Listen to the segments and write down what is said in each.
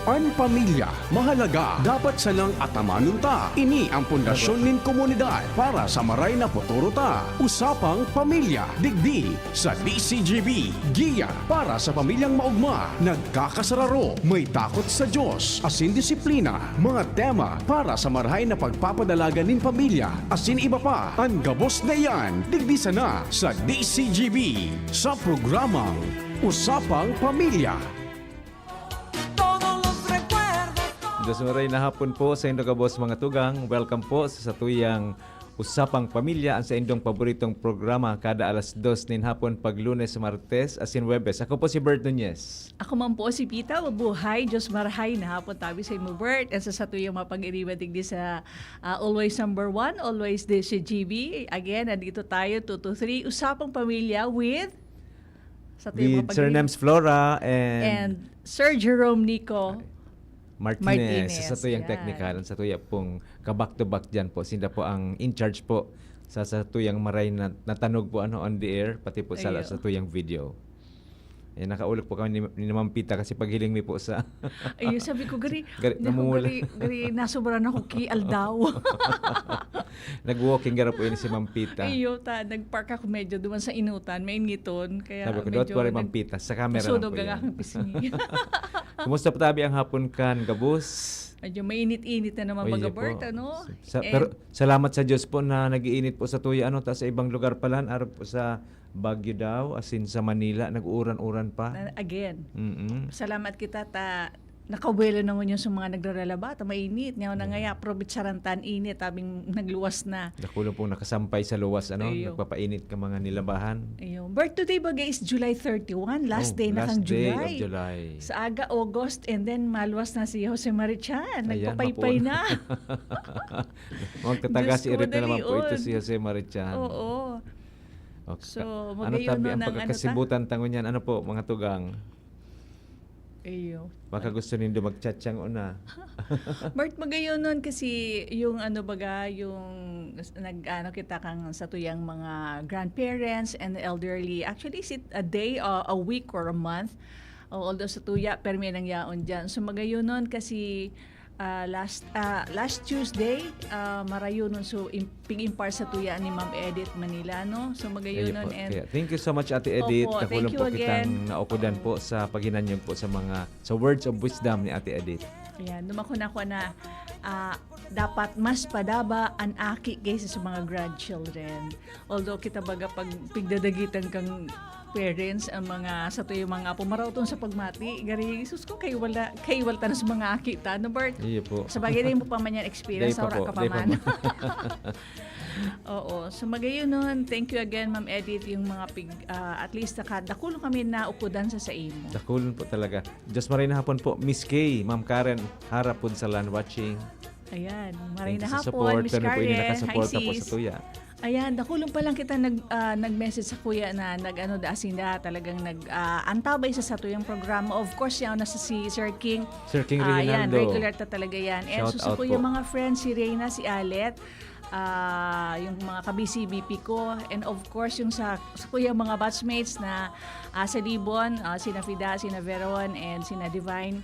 An pamilya, mahalaga, dapat salang atamanon ta. Ini ang pundasyon nin komunidad para sa maray na futuro ta. Usapang pamilya, digdi sa DCGB. Giya para sa pamilyang maugma, nagkakasararo, may takot sa Diyos, asin disiplina. Mga tema para sa marahay na pagpapadalaga nin pamilya, asin iba pa. Ang gabos na yan, digdi sana sa DCGB. Sa programang Usapang Pamilya. Diyos maray na hapon po sa inyong kabos mga tugang. Welcome po sa satuyang Usapang Pamilya, ang sa inyong paboritong programa kada alas 2 nin hapon pag Lunes, Martes, asin Webes. Ako po si Bert Nunez. Ako man po si Pita, mabuhay, Diyos marahay na hapon tabi sa imo Bert. At sa satuyang mapag-iriba digdi sa always number 1, always this si GB. Again, nandito tayo 2 to 3, Usapang Pamilya with Sir Nems Flora and Sir Jerome Nico Martinez. Sa tuyang yan. technical, sa tuyang pong kaback-to-back dyan po. Sinda po ang in-charge po sa tuyang maray na natanog po on the air, pati po sa tuyang video. Eh, nakaulog po kami ni Ma'am Pita kasi paghiling mi po sa... Ayun, sabi ko, gari nasobra na ko kial daw. Nag-walking gara po yun si Ma'am Pita. Ayun, nag-park ako medyo duman sa inutan, may ingiton. Kaya sabi ko, medyo... don't worry Ma'am Pita, sa camera lang po yan. Kumusta po tabi ang hapon kan, Gabus? Medyo mainit-init na naman mga Bert, ano? Pero salamat sa Diyos po na nag-iinit po sa tuya, sa ibang lugar pala, araw po sa Baguio daw, asin sa Manila, nag-uran-uran pa. Again, salamat kita nakawelo naman yung sa mga nagraralaba, mainit. Ngayon na ngaya, probitsarantan init, tabing nagluwas na. Nakulo pong nakasampay sa luwas, nagpapainit ka mga nilabahan. Ayun. Bert, today bagay is July 31, last day na kang July. Last day of July. Sa aga, August, and then maluwas na si Jose Marichan. Nagpapaypay na. Magtatagas-irit na naman po ito si Jose Marichan. Oo. Okay. So, ano tabi ang pagkakasibutan tango niyan? Ano po, mga tugang? Iyo. Baka gusto nindo mag-chat-chang una. Bart, magayon nun kasi yung yung kita kang sa tuyang mga grandparents and elderly. Actually, is it a day, a week, or a month? Although sa tuya, pero may nangyaon dyan. So magayon nun kasi last Tuesday, marayo nun so pig-impar sa tuya ni Ma'am Edith Manila, no? So magayon nun. Thank you so much Ate Edith. Opo, Nakulong po kitang naukudan po sa paghinanyog po sa words of wisdom ni Ate Edith. Ayan, dumako na ko na dapat mas padaba ang aki kaysa sa mga grandchildren. Although kita baga pag pigdadagitan kang parents ang mga sa tuyo mga pumarauton sa pagmati gari sus ko kay wala ta sa mga aki ta no Bert. Iyo po. Sa bagay din mo pa man yan experience sa ora ka pa man. Oo. So magayon nun. Thank you again Ma'am Edith yung mga at least dakulo kami na ukudan sa imo. Dakulon po talaga. Diyos maray na hapon po Miss Kay, Ma'am Karen harapon sa land watching. Ayan, maray na Support. hapon Miss Karen. Po nakasupport po sa tuya. Ayan, dakulong pa lang kita nag-message sa kuya na talagang antabay sa tuyang programa. Of course, yan nasa si Sir King. Sir King Reynaldo. Yan, regular talaga yan. And Shout so sa kuya po. mga friends, si Reyna, si Alet, yung mga ka-BCBP ko, and of course yung sa kuya mga batchmates na sa Libon, sina Fida, sina Veron, and sina Divine.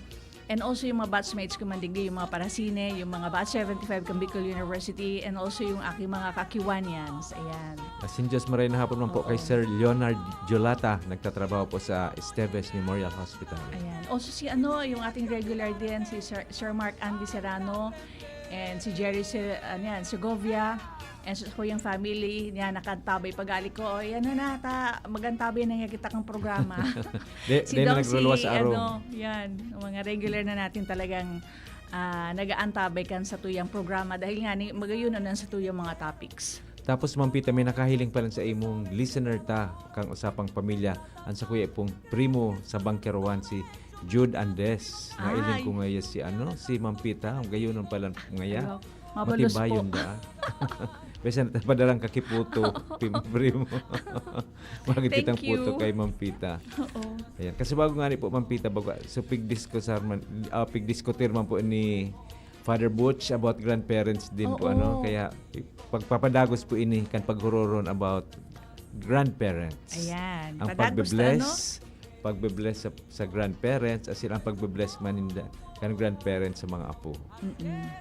And also yung mga batchmates ko mandigdi, yung mga Parasine, yung mga batch 75 kang Bicol University, and also yung aking mga kakiwanyans. Ayan. Asin Diyos maray na hapon man po kay Sir Leonard Jolata, nagtatrabaho po sa Esteves Memorial Hospital. Ayan. Also si yung ating regular din, si Sir Mark Andy Serrano, and si Jerry Segovia, and sa kuyang family niya nakantabay pagali ko. Yan na magantabay na kita kang programa. Si Dong si yan, mga regular na natin talagang nagaantabay kan sa tuyang programa dahil nga magayon na sa tuyang mga topics. Tapos Ma'am Pita, may nakahiling pa lang sa imong listener kang Usapang Pamilya. Ang sa kuya pong primo sa Bangkerowan si Jude Andes. Nailing ko ngayon si Ma'am Pita. Ang gayon pala ngayon. Matibayon da. Besa padalang kakiputo, primo. Bakit kitang puto kay Ma'am Pita? Oo. Ayan. Kasi bago nga po Ma'am Pita, so pigdiskutir man po ni Father Butch about grandparents din po kaya pagpapadagos po ini kan paghuroron about grandparents. Ayan. Ang pagbe-bless, pagbe-bless sa grandparents as in ang pagbe-bless man kan grandparents sa mga apo.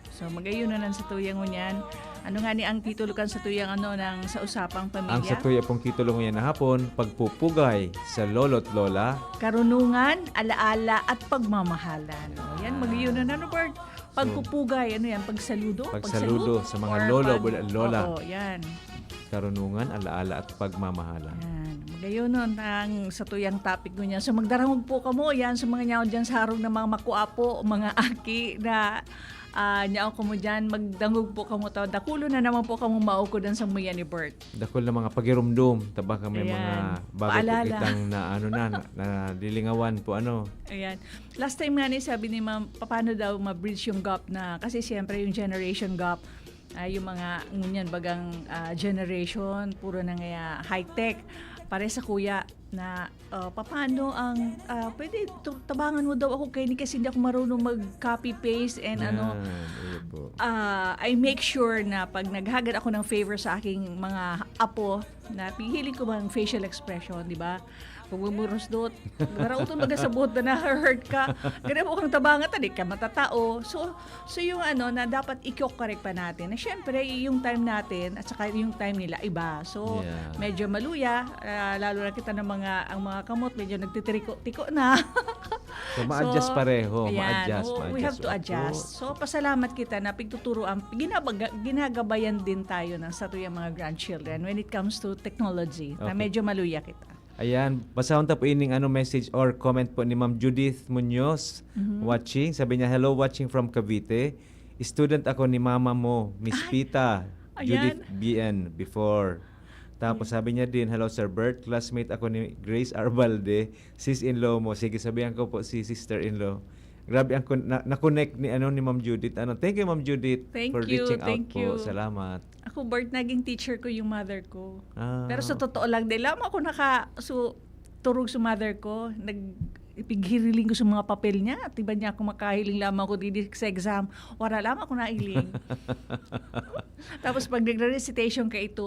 So magayunan sa tuyang ngunyan. Ano nga ni ang titulo kan sa tuyang ng sa usapang pamilya? Ang sa tuya pong titulo ngayon na hapon, pagpupugay sa lolo't lola. Karunungan, alaala at pagmamahalan. Yan magayunan Bert. Pagpupugay, yan? Pagsaludo? Pagsaludo sa mga Or lolo at lola. Oo, yan. Karunungan, alaala at pagmamahalan. Yan. Magayon ang sa tuyang topic ko niya. So magdarangog po kamo yan sa mga nyaw dyan sa harong ng mga makuapo, mga aki na nyaw ko mo dyan, magdangog po kamo to. Dakulo na naman po kamo maukodan sa muya ni Bert. Dakol na mga pagirumdum, taba kami Ayan. mga bago Paalala. po kitang na dilingawan po Ayan. Last time nga ni sabi ni Ma'am, paano daw ma-bridge yung gap na, kasi siyempre yung generation gap, yung mga ngunyan bagang generation, puro na nga high-tech. Pare sa kuya na paano ang pwede tabangan mo daw ako kay ni kasi hindi ako marunong mag-copy-paste and I make sure na pag naghagad ako ng favor sa aking mga apo na pihiling ko bang facial expression, di ba? Kung bumuros doon, garauton magasabot na na-hurt ka. Ganun po kang tabangan, tadi ka matatao. So yung na dapat i-correct pa natin. Na syempre, yung time natin at saka yung time nila iba. So, medyo maluya. Lalo na kita ng ang mga kamot, medyo nagtitiriko-tiko na. So, ma-adjust pareho. Ma-adjust. We have to adjust. So, pasalamat kita na pigtuturoan, ginagabayan din tayo ng sa tuyang mga grandchildren when it comes to technology. Na medyo maluya kita. Ayan, basahon ta po ining message or comment po ni Ma'am Judith Munoz watching. Sabi niya, hello, watching from Cavite. Student ako ni mama mo, Miss Pita, Judith BN before. Tapos sabi niya din, hello Sir Bert, classmate ako ni Grace Arbalde, sis-in-law mo. Sige, sabihan ko po si sister-in-law. Grabe ang na-connect ni Ma'am Judith. Thank you Ma'am Judith for reaching out po. Salamat. Ako, Bert, naging teacher ko yung mother ko. Pero sa Okay. totoo lang, dahil lamang ako turog sa mother ko, ipighiling ko sa mga papel niya. At iba niya ako makahiling lamang ako dito sa exam. Wala lamang ako nailing. Tapos pag nagre-recitation ka ito,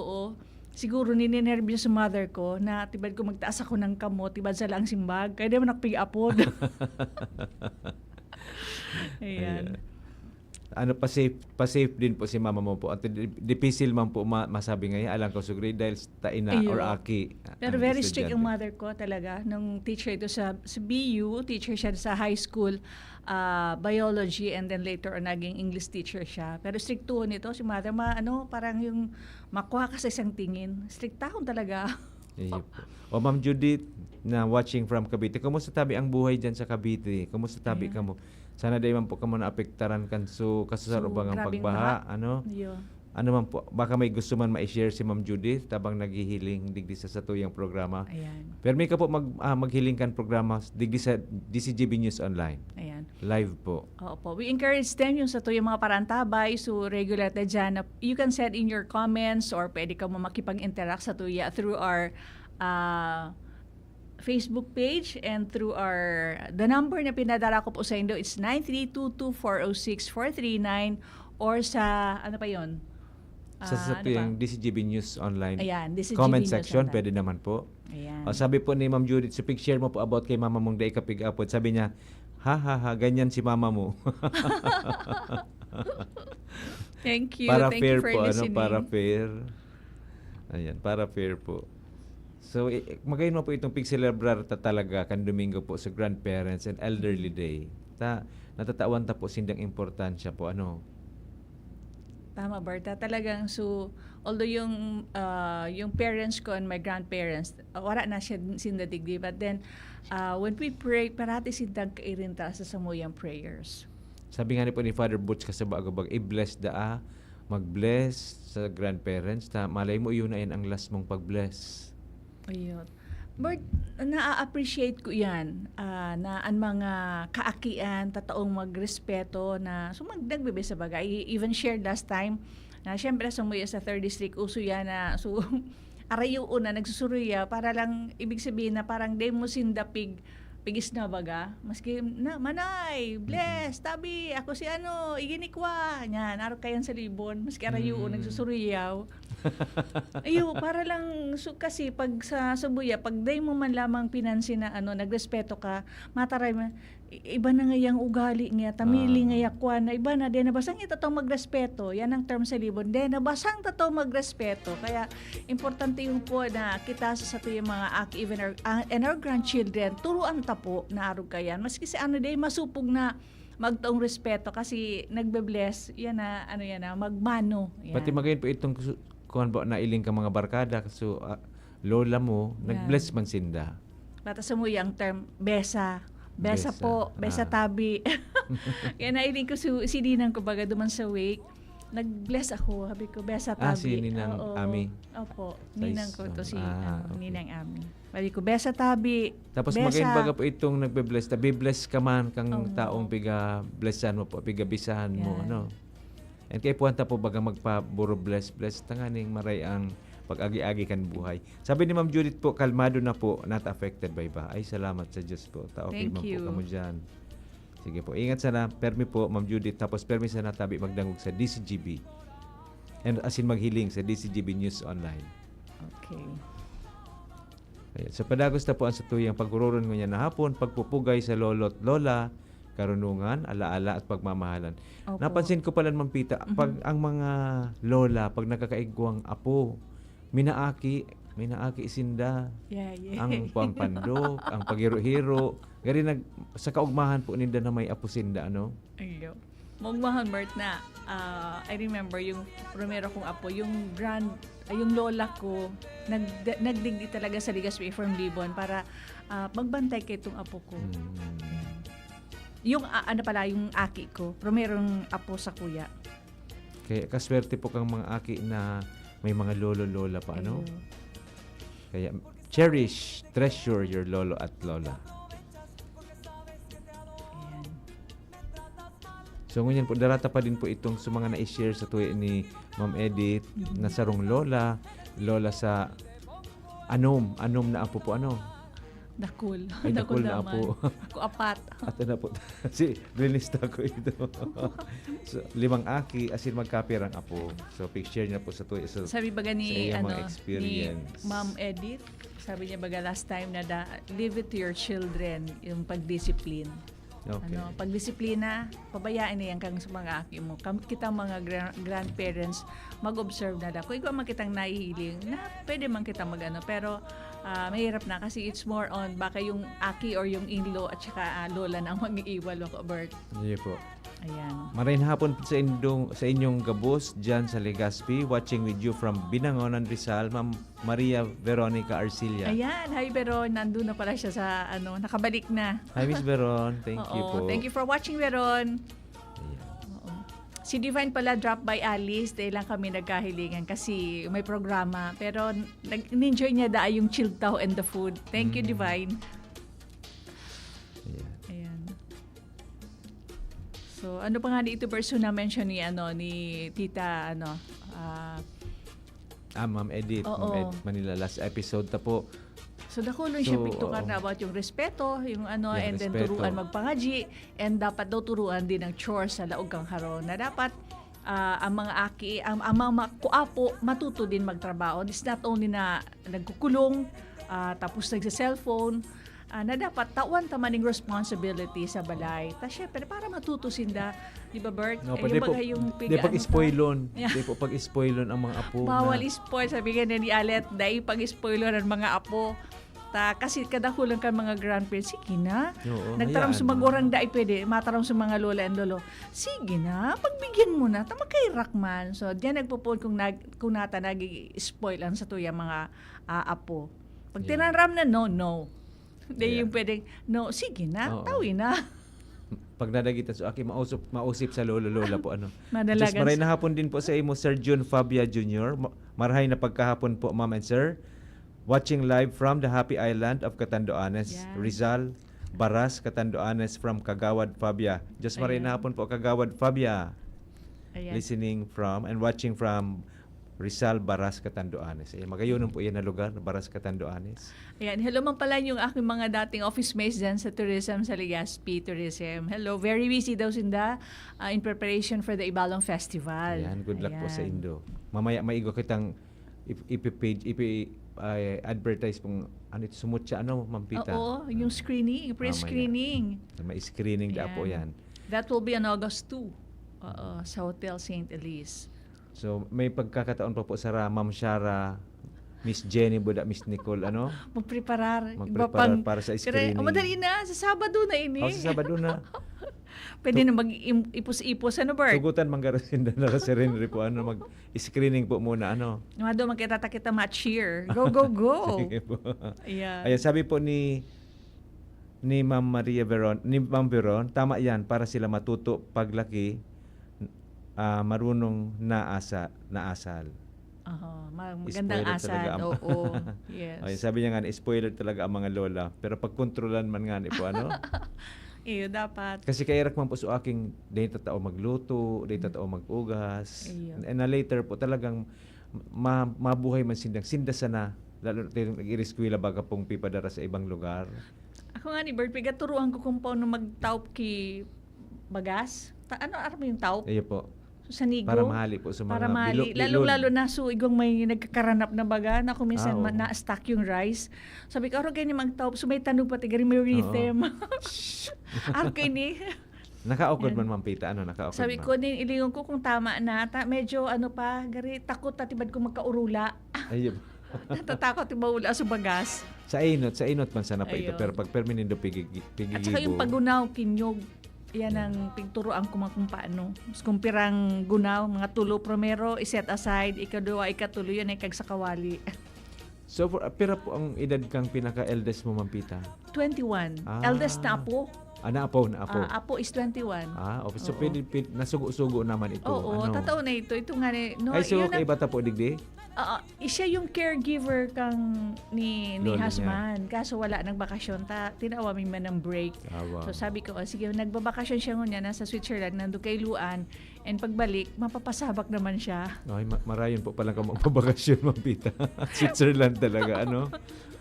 siguro ninenervyo sa mother ko na tibad ko magtaas ako ng kamot, tibad sa lang simbag. Kaya di mo nakpig-apod. Ayan. Pa-safe din po si mama mo po. At difficile man po masabi ngayon, alam ko, so grade dahil taina or aki. Pero very strict ang mother ko talaga. Nung teacher ito sa BU, teacher siya sa high school, biology, and then later on naging English teacher siya. Pero stricto nito si mother, parang yung makuha ka sa isang tingin. Striktahon talaga. O Ma'am Judith, na watching from Cavite, kumusta tabi ang buhay dyan sa Cavite? Kumusta tabi ka mo? Sana day man po ka mo naapektaran kan kasusar ubang ang pagbaha. Ano man po, baka may gusto man ma-share si Ma'am Judith tabang naghihiling digdi sa tuyang programa. Ayan. Pero may ka po maghiling kan programa digdi sa DCGB News Online. Ayan. Live po. Opo. We encourage them yung sa tuyang mga parantabay. So, regular na dyan. You can send in your comments or pwede ka mo makipag-interact sa tuya through our Facebook page and through the number na pinadala ko po sa Indo, it's 9322406439 or sa, ano pa yun? Sa tuyang DCGB News Online. Ayan, DCGB comment News section, Online. pwede naman po. Ayan. Sabi po ni Ma'am Judith, so share mo po about kay mama mong day kapig apod. Sabi niya, ganyan si mama mo. Thank you. Para Thank fair you for po, listening. para fair. Ayan, para fair po. So, magayon mo po itong pig-celebrar talaga kan Domingo po sa Grandparents and Elderly Day. Natatawan ta po sindang importansya po. Tama, Berta. Talagang, although yung parents ko and my grandparents, wala na siya sindadigdi. But then, when we pray, parati sindang kairinta sa samuyang prayers. Sabi nga ni po ni Father Butch kasi bagabag, i-bless mag-bless sa grandparents. Malay mo yun na yun ang last mong pag-bless. Ayun. Bert, na-appreciate ko yan na ang mga kaakian, tataong magrespeto na nagbibig sa bagay. Even shared last time na syempre sa sa 3rd District, uso yan na arayo na nagsusuruya para lang ibig sabihin na parang di mo sindapig pigis na baga, maski na, manay, bless, tabi, ako si ano, iginikwa, yan, araw kayan sa libon, maski arayo, nagsusuriyaw. Ayo, para lang, so, kasi pag sa Subuya, pag day mo man lamang pinansin na ano, nagrespeto ka, mataray man, iba na ngayang ugali nga, tamili nga yakwan, na iba na, din nabasang ito magrespeto, yan ang term sa libon, din nabasang ito magrespeto, kaya importante yung po na kita sa yung mga even and our grandchildren, turuan ta po na arog kayan, maski si ano day masupog na magtaong respeto kasi nagbe-bless, yan na, ano yan na, magmano. Yan. Pati magayon po itong kuhan ba na iling ka mga barkada so lola mo nag-bless man sinda. Bata sa mo yung term besa. Besa po, besa tabi. Kaya nailing ko si Ninang ko baga duman sa wake. Nag-bless ako, sabi ko besa tabi. Si Ninang Ami. Opo, Size Ninang ko to si okay. Ninang Ami. Sabi ko besa tabi. Tapos besa. magayon baga po itong nagbe-bless, tabi-bless ka man kang taong piga blessan mo po, piga bisahan mo ano. And kay puwanta po baga magpaburo bless tanganing maray ang pag-agi-agi kan buhay. Sabi ni Ma'am Judith po, kalmado na po, not affected by ba? Ay, salamat sa Diyos po. Okay man po kamo dyan. Sige po, ingat sana. Permi po, Ma'am Judith. Tapos permi sana tabi magdangog sa DCGB. And asin maghiling sa DCGB News Online. Okay. Ayan. So padagos na po ang satuyang pagkuroron niya na hapon, pagpupugay sa lolo't lola, karunungan, alaala at pagmamahalan. Opo. Napansin ko pala Ma'am Pita, pag ang mga lola, pag nakakaigwang apo, minaaki isinda, ang pangpandok, ang pagiro-hiro, gari sa kaugmahan po ninda na may apo sinda, ano? Ayo. Magmahal Bert na I remember yung Romero kong apo, yung lola ko nagdigdi talaga sa Legazpi from Libon para magbantay kay itong apo ko. Yung ano pala yung aki ko, Romerong apo sa kuya. Kaya kaswerte po kang mga aki na may mga lolo-lola pa, ano? Kaya cherish, treasure your lolo at lola. Ayan. So ngunyan po, darata pa din po itong sa mga na-share sa tuwi ni Ma'am Edith na sarong lola sa anom na apo po, ano? Dakul. Ay, dakul na apo. Ako apat. At na po, si release ko ito. So, 5 aki, asin magkapirang apo. So, share niya po sa tuwi. So, Sabi baga ni sa iyang mga ni experience. Ma'am Edith, sabi niya baga last time na leave it to your children yung pagdiscipline. Okay. Pagdisiplina, pabayaan na yan kang sa mga aki mo. Kita mga grandparents, mag-observe na da. Kung ikaw man kitang naihiling, na pwede man kita mag-ano. Pero mahirap na kasi it's more on baka yung aki or yung in-law at saka lola na ang mag-iiwal o Bert. Yeah po. Ayan. Marahin hapon sa inyong gabos dyan sa Legazpi. Watching with you from Binangonan, Rizal, Ma'am Maria Veronica Arcilia. Ayan, hi Veron, nandun na pala siya sa nakabalik na. Hi Miss Veron, thank you po. Thank you for watching Veron. Ayan. Oo. Si Divine pala drop by Alice, dahil lang kami nagkahilingan kasi may programa. Pero enjoy niya yung chilled tao and the food. Thank you Divine. Ayan. Ayan. So, ano pa nga dito person na mention ni Tita Ma'am Edith, Ma'am Edith Manila last episode ta po. So dakulon siya pictukan na about yung respeto, yung and then respeto. turuan magpangaji, and dapat daw turuan din ng chores sa laog kang haron na dapat ang mga aki, ang mga kuapo matuto din magtrabaho. It's not only na nagkukulong, tapos nagsa-cellphone, na dapat tawan tamaning responsibility sa balay. Ta syempre para matutusin da, di ba Bert? No, Yung di pag-spoilon. Di po pag-spoilon ang mga apo. Bawal spoil, sabi nga ni Alet, dahil pag-spoilon ang mga apo. Kasi kadakulang ka mga grandparents, sige na. Oo, Nagtaram sa magurang dai pwede, mataram sa mga lola and lolo. Sige na, pagbigyan mo na, tama kay Rakman. So, diyan nagpupun kung nata nag-spoil ang sa tuya mga apo. Pag tinanram na, no. Hindi yung pwedeng, no, sige na, tawi na. Pag nadagitan so aki mausip sa lolo-lola po ano. Madalagan. Just maray na hapon din po sa imo Sir June Fabia Jr. Marahay na pagkahapon po Ma'am and Sir. Watching live from the Happy Island of Catanduanes, Rizal, Baras, Catanduanes from Kagawad Fabia. Just maray na hapon po Kagawad Fabia. Ayan. Listening from and watching from Rizal, Baras, Catanduanes. Ayan, magayon po yan na lugar, Baras, Catanduanes. Ayan, hello man pala yung aking mga dating office mates dyan sa tourism, sa Legazpi Tourism. Hello, very busy daw sinda in preparation for the Ibalong Festival. Ayan, good luck po sa Ayan. Indo. Mamaya maigo kitang advertise pong ano ito, sumutya, Ma'am Pita? Oo, yung screening, pre-screening. May screening da po yan. That will be on August 2 sa Hotel St. Elise. So, may pagkakataon pa po sa Ma'am Shara, Miss Jenny Buda, Miss Nicole, Magpreparar. Magpreparar para sa screening. Madali na, sa Sabado na ini. O, sa Sabado na. Pwede na mag-ipos-ipos, Bert? Tugutan manggarasinda na sa Renry po, mag-screening po muna, Mga doon, magkita-kita ma-cheer. Go, go, go. Sige po. Yeah. Ayan, sabi po ni Ma'am Maria Veron, ni Ma'am Veron, tama yan, para sila matuto paglaki, marunong naasal. Magandang Spoiler asal. talaga ang- Oo. Yes. Ay, sabi niya nga, spoiler talaga ang mga lola. Pero pag kontrolan man nga po, Iyo, dapat. Kasi kaya man po sa aking, dahil tatao magluto, dahil tatao mag-ugas. Ayun. And later po talagang mabuhay man sinda sana. Lalo na nag-iriskwila baga pong pipadara sa ibang lugar. Ako nga ni Bert, pigaturuan ko kung paano mag-taup ki bagas. Ano mo yung taup? Iyo po. Sa nigo. Para mahali po sa mga Para mali. Lalo na so igong may nagkakaranap na baga na kung minsan Oo. na-stack yung rice. Sabi ko, aro kayo ni mag-taup. So may tanong pati, gari may rhythm. Aro kayo ni. Naka-awkward Yan. man, Ma'am Pita. Naka-awkward Sabi man. ko, ilingon ko kung tama na. Medyo gari, takot tatibad ko magkaurula. Ayun. Natatakot yung maula sa bagas. Sa inot man sana pa ito. Ayun. Pero pag perminindo At saka yung pagunaw, kinyog. Yan ang pigturoan ko kung paano. Kung pirang gunaw, mga tulo primero, iset aside, ikaduwa, ikatulo, yun ay kag sa kawali. So, pira po ang edad kang pinaka-eldest mo, Ma'am Pita? 21. Ah. Eldest na apo. Naapo. Apo is 21. Okay. So, Oo. pwede, nasugo-sugo naman ito. Oo, totoo na ito. Ito nga no, Ay, so, yun kay ang- bata po, digdi? siya yung caregiver kang ni Lolo niya. husband. Kaso wala nagbakasyon. Tinawami man ng break. Wow. So sabi ko, sige, nagbabakasyon siya ngunya nasa Switzerland, nandun kay Luan. And pagbalik, mapapasabak naman siya. Ay, marayon po palang ka magpabakasyon, Ma'am Pita. Switzerland talaga,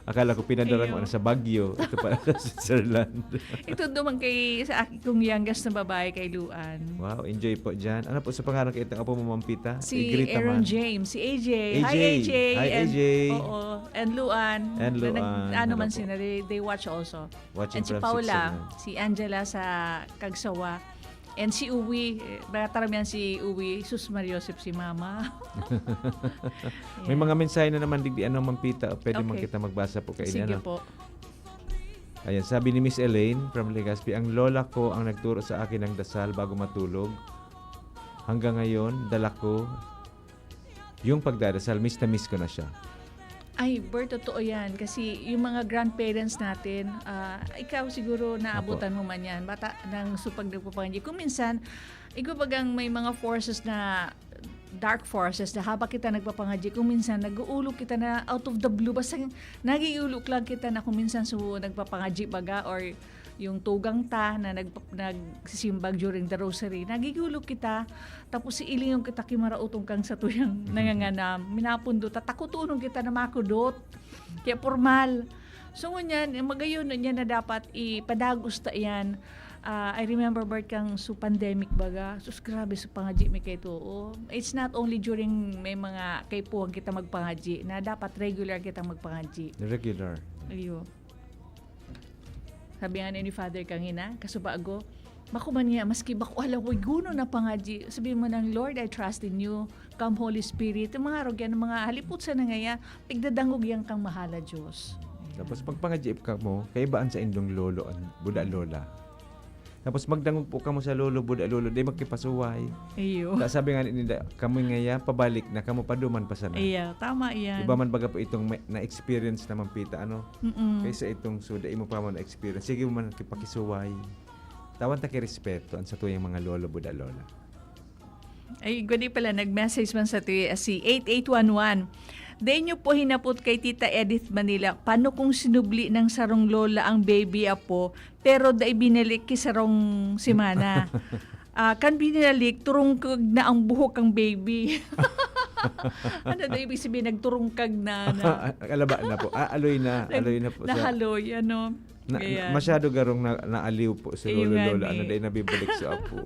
Akala ko pinadala mo Ayun. sa Baguio. Ito pala sa Switzerland. Ito naman sa aking kong youngest na babae kay Luan. Wow, enjoy po dyan. Ano po sa pangalan kay itang apo mo, Ma'am Pita? Si I-greet Aaron naman. James, si AJ. AJ. Hi AJ. Hi, And, AJ. Oo. And Luan. And Luan. Ano Hello man po. sila, they watch also. Watching And si from Paula, Switzerland. si Angela sa Kagsawa. And si Uwi, bataram yan si Uwi, Sus Mariosep si Mama. May mga mensahe na naman digdi, Ma'am Pita. Pwede man Okay. kita magbasa po kayo. Sige po. Ayan, sabi ni Miss Elaine from Legazpi, ang lola ko ang nagturo sa akin ng dasal bago matulog. Hanggang ngayon, dala ko yung pagdadasal. Miss na miss ko na siya. Ay, Bert, totoo yan. Kasi yung mga grandparents natin, ikaw siguro naabutan mo man yan. Bata ng supag nagpapangaji. Kung minsan, ikaw bagang may mga forces na dark forces na habang kita nagpapangaji, kung minsan nag-uulok kita na out of the blue, basta nag-iulok lang kita na kung minsan nagpapangaji baga or yung tugang ta na nagsisimbag during the rosary, nagigulog kita, tapos iilingong kita kimarautong kang sa tuyang nanganganam, minapundo, takutunong kita na makudot, kaya formal. So ngunyan, magayon niya na dapat ipadagos ta yan. I remember Bert kang su pandemic baga, sus grabe sa pangaji may kay to. It's not only during may mga kay puwag kita magpangaji, na dapat regular kita magpangaji. Regular. Ayo. Sabi nga ni Father Kangina, kasubago, bako man niya, maski bako alam ko, guno na pangaji. Sabi mo ng, Lord, I trust in you. Come Holy Spirit. Yung mga rogyan, mga halipot sa nangaya, pigdadangog yang kang mahala Diyos. Tapos pagpangajip ka mo, kaibaan sa indong lolo at buda lola. Tapos magdangog po ka mo sa lolo, buda lolo, di magkipasuway. Iyo. Sabi nga nila, kamo ngaya, pabalik na, kamo paduman pa sana. Iya, tama yan. Iba man baga po itong na-experience na Ma'am Pita, Mm-mm. kaysa itong suda, imo pa mo na-experience. Sige mo man kipakisuway. Tawan ta kay respeto ang sa tuyang mga lolo, buda lola. Ay, gudi pala, nag-message man sa tuwi, si 8811. Dahil nyo po hinapot kay Tita Edith Manila, paano kung sinubli ng sarong lola ang baby apo, pero dahil binalik ki sarong simana. Kan binalik, turong kag na ang buhok ang baby. Ano daw ibig sabihin, nagturungkag na. Alaba na po. Aloy na po sa Nahaloy, ano. Ayan. masyado garong naaliw po si Ayun lolo nga lola. ni. Ano dahil nabibalik sa apo.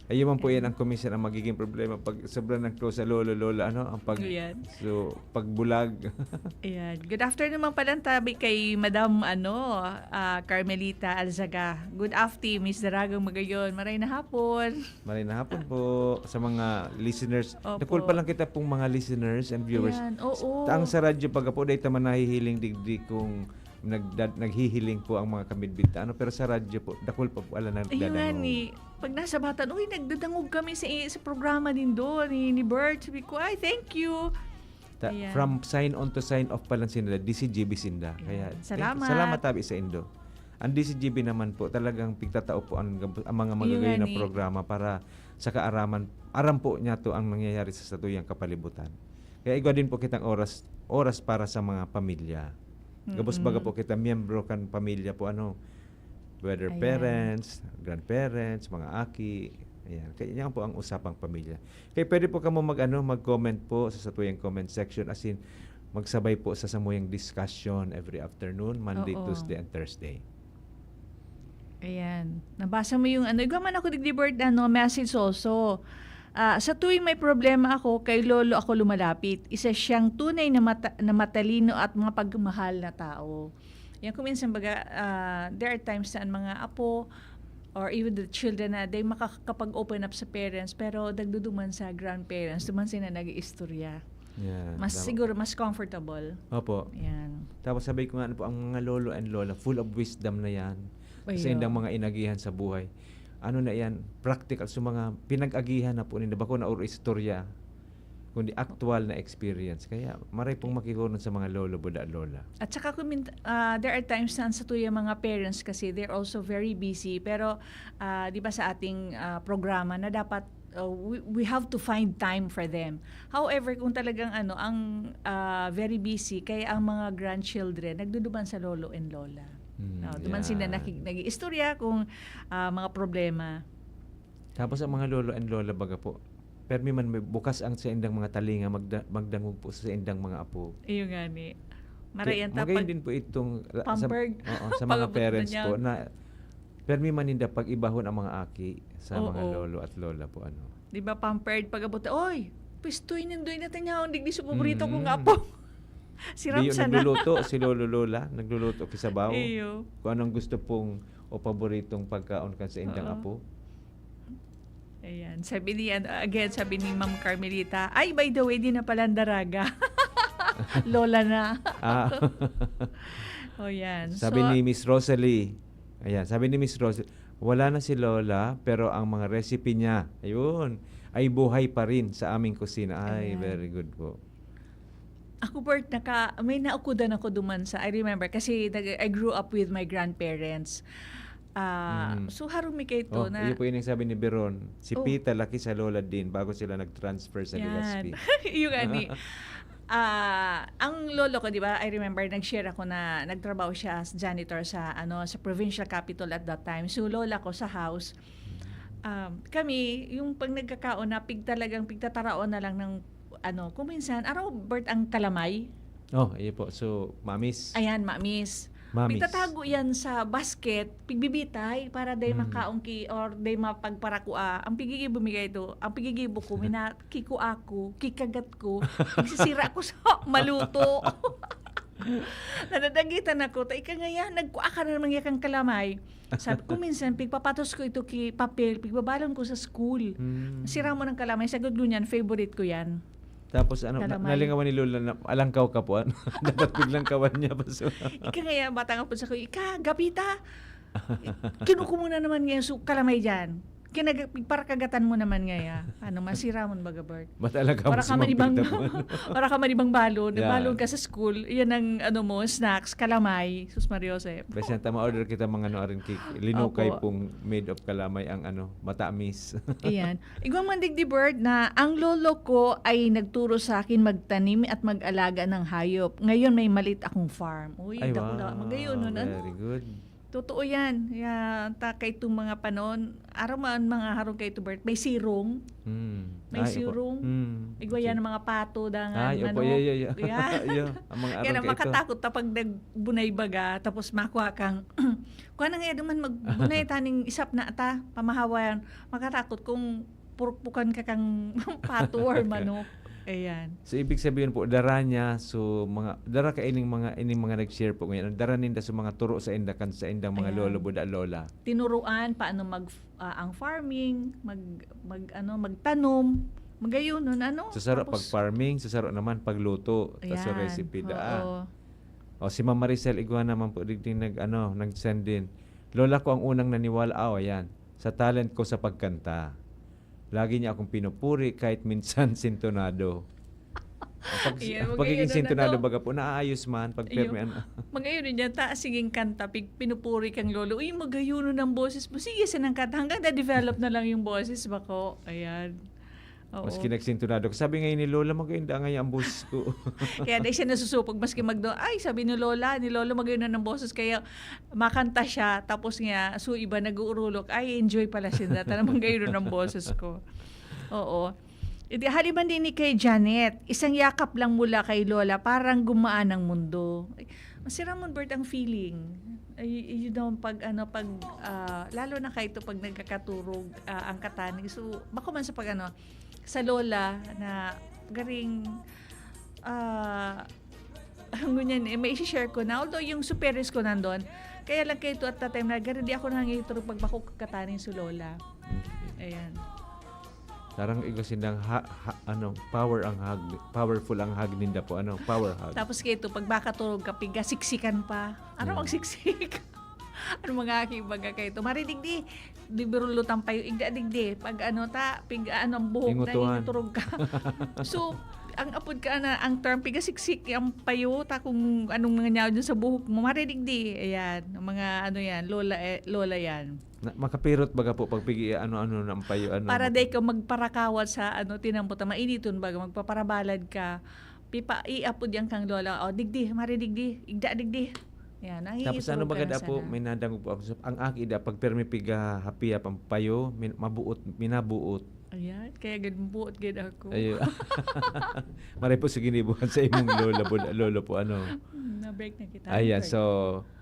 Ayun man po yan ang commission ang magiging problema pag sobrang nag-close sa lolo lola ano ang Ayan. pagbulag. Ayan. Good afternoon mga palantabi kay Madam Carmelita Alzaga. Good afternoon, Miss Daragang Magayon. Maray na hapon. Maray na hapon po sa mga listeners. Opo. Nakul pa lang kita pong mga listeners and viewers. Ayan. Oo. Ang sa radyo pag po dahil taman nahihiling digdi kung naghihiling po ang mga kamidbita. Ano, pero sa radyo po, dakol pa po ala Ayun nga nagdadangog. ni, pag nasa batan, uy, nagdadangog kami sa programa din doon ni Bert. Sabi ko, ay, thank you. Ayan. From sign on to sign off pa lang sila, DCGB Sinda. Kaya, Salamat. Salamat tabi sa Indo. Ang DCGB naman po, talagang pigtatao po ang mga magagawin Ayun na nga ni. programa para sa kaaraman. Aram po niya to ang nangyayari sa satuyang kapalibutan. Kaya igwa din po kitang oras para sa mga pamilya. Gabos baga po kita miyembro kan pamilya po ano, whether Ayan. parents, grandparents, mga aki. Ayan. Kaya yan po ang usapang pamilya. Kaya pwede po kamo mag-comment po sa satuyang comment section as in magsabay po sa samuyang discussion every afternoon, Monday, Oo. Tuesday, and Thursday. Ayan. Nabasa mo yung ano. Ikaw man ako nag-Bert message also. Sa tuwing may problema ako, kay lolo ako lumalapit. Isa siyang tunay na, na matalino at mga pagmahal na tao. Yan kung minsan baga, there are times na ang mga apo or even the children na they makakapag-open up sa parents pero dagduduman sa grandparents, duman sila nag-iistorya. Yan. Mas Tama. siguro, mas comfortable. Opo. Yan. Tapos sabi ko nga ano po, ang mga lolo and lola, full of wisdom na yan. Kasi Ayun. indang mga inagihan sa buhay. Ano na yan, practical. So mga pinag-agihan na po nila, bako na or istorya, kundi actual na experience. Kaya maray pong makikunan sa mga lolo, buda, lola. At saka there are times na sa tuya mga parents kasi they're also very busy. Pero di ba sa ating programa na dapat we have to find time for them. However, kung talagang ang very busy, kaya ang mga grandchildren nagduduman sa lolo and lola. Duman sila nag-iistorya kung mga problema. Tapos ang mga lolo and lola baga po, permi man may bukas ang sa indang mga talinga, magdangog po sa indang mga apo. Iyo nga ni. Marayan Magayon din po itong pampered. sa mga Pag-abot parents na niya. po na permi man ninda pag ibahon ang mga aki sa mga Oo. lolo at lola po ano. Di ba pampered pag-abot? Oy, pistoy nindoy na tayo. Digdi sa paborito kong Mm. apo. Si Di yun Ramsa na. nagluluto, si lolo lola, nagluluto kisabaw. Iyo. Kung anong gusto pong o paboritong pagkaon kan sa indang Oo. apo. Ayan. Sabi ni, sabi ni Ma'am Carmelita, ay, by the way, di na pala ang daraga. Lola na. Ah, O yan. sabi ni Miss Rosalie, ayan, sabi ni Miss Rosalie, wala na si Lola, pero ang mga recipe niya, ayun, ay buhay pa rin sa aming kusina. Ay, Ayan. very good po. Ako, Bert, may naukudan ako duman sa, I remember, kasi I grew up with my grandparents. So, harumi kayo ito na, Yun po yun yung sabi ni Beron. Si Oh. Pita laki sa Lola din bago sila nag-transfer sa Legazpi. yung ani. Ang lolo ko, di ba, I remember, nag-share ako na nagtrabaho siya as janitor sa provincial capital at that time. So, lola ko sa house, kami, yung pag nagkakaon na, pigtataraon na lang ng, kung minsan, araw, Bert, ang kalamay. Ayun po. So, mamis. Ayan, mamis. Mamis. Pigtatago yan sa basket, pigbibitay, para day Mm. makaungki or day mapagparakua. Ang pigigibo mi ito, ang pigigibo ko, kiku ako, kikagat ko, nagsisira ko sa maluto. Nadadagitan ako, ika nga yan, nagkuha ka na naman yakang kalamay. Sabi ko minsan, pigpapatos ko ito ki papel, pigbabalon ko sa school. Sira mo ng kalamay, sagot ko niyan, favorite ko yan. Tapos Kalamay. nalingawan ni Lola na alangkaw ka po. Dapat biglang kawan niya pa. So, Ika nga yan, bata nga po sa ko, gapita, kinuko mo na naman ngayon, kalamay dyan. Para kagatan mo naman ngayon. Masira mo baga, Bert. matalaga mo Para si ka manibang, Mampita po. para ka manibang balon. Yeah. Balon ka sa school, yan ang snacks, kalamay, sus Mariosep. Basta ma-order kita mga rin cake. Linukay Opo. pong made of kalamay ang matamis. Iyan. Igwang mandigdi, Bert, na ang lolo ko ay nagturo sa akin magtanim at mag-alaga ng hayop. Ngayon may malit akong farm. Uy, Ay, dakula. wow. Magayon nun, Very good. Totoo yan. Ta kay itong mga panon, araw man mga harong kay ito, Bert, may sirong. May Ay, opo. sirong. Igwaya ng mga pato, dangan, Ay, opo, yeah. Yeah. Ang mga Kaya na aron kay ito. makatakot tapag nagbunay baga, tapos makuha kang, kuha na nga naman magbunay taning isap na ata, pamahawayan, makatakot kung purpukan ka kang pato or manok. Ayan. So ibig sabihin po dara niya so dara ka ining mga nag-share po ngayon. Dara ninda sa mga turo sa indakan sa indang mga Ayan. lolo buda lola. Tinuruan paano ang farming, magtanom, magayon nun Sa saro tapos- pag farming, sa saro naman pagluto, tas sa Ayan, recipe oo. da. O si Ma'am Maricel Igua naman po digding nag-send din. Lola ko ang unang naniwala ayan sa talent ko sa pagkanta. Lagi niya akong pinupuri kahit minsan sintonado. Ayan, Pagiging magayon na sintonado to. baga po naayos man pag permi Magayon rin yan, taas siging kanta, pinupuri kang lolo. Uy, magayon ng boses mo. Sige, sanang kanta. Hanggang na-develop na lang yung boses ba ko. Ayan. Oo. Maski nagsintonado ko. Sabi ngayon ni Lola, maganda ngayon ang boses ko. Kaya dahil siya nasusupog, maski ay, sabi ni Lolo, magayon na ng boses. Kaya makanta siya, tapos nga, iba nag-uurulok. Ay, enjoy pala siya. Data naman gayon ng boses ko. Oo. Haliman din ni kay Janet, isang yakap lang mula kay Lola, parang gumaan ang mundo. Masira mo, Bert, ang feeling. Yun daw lalo na kayo pag nagkakaturog ang katanig. So, bako man sa Lola na garing ganyan, may isi-share ko na. Although yung superis ko nandun, kaya lang kayo at that time na garing di ako nangyayituro pag bako katanin si Lola. Ayan. Tarang sindang powerful ang hug ninda po power hug. Tapos kayo pag baka turog ka, piga siksikan pa. Ano ang siksik? Ano mga akibaga kayo to? Marinig di birulutan pa yung igda digdi. Pag piga ang buhok Ingutuhan. na turog ka. So, ang apod ka ang term piga siksik, ang payo, kung anong mga nyaw dyan sa buhok mo, marinig di. Ayan, mga yan, lola yan. Makapirot baga po pag pigi ano ng payo Para day ka magparakawat sa tinamputa, mainiton baga, magpaparabalad ka, iapod yan kang lola, digdi, marinig di, igda digdi. Yan, tapos baga po may nadangog po ako ang aki da pag permi piga happy ang payo minabuot. Ayan, kaya ganun buot gid ako. Ayo. Maray po sa ginibuhan sa imong lolo po Na-break na kita. Ayan, so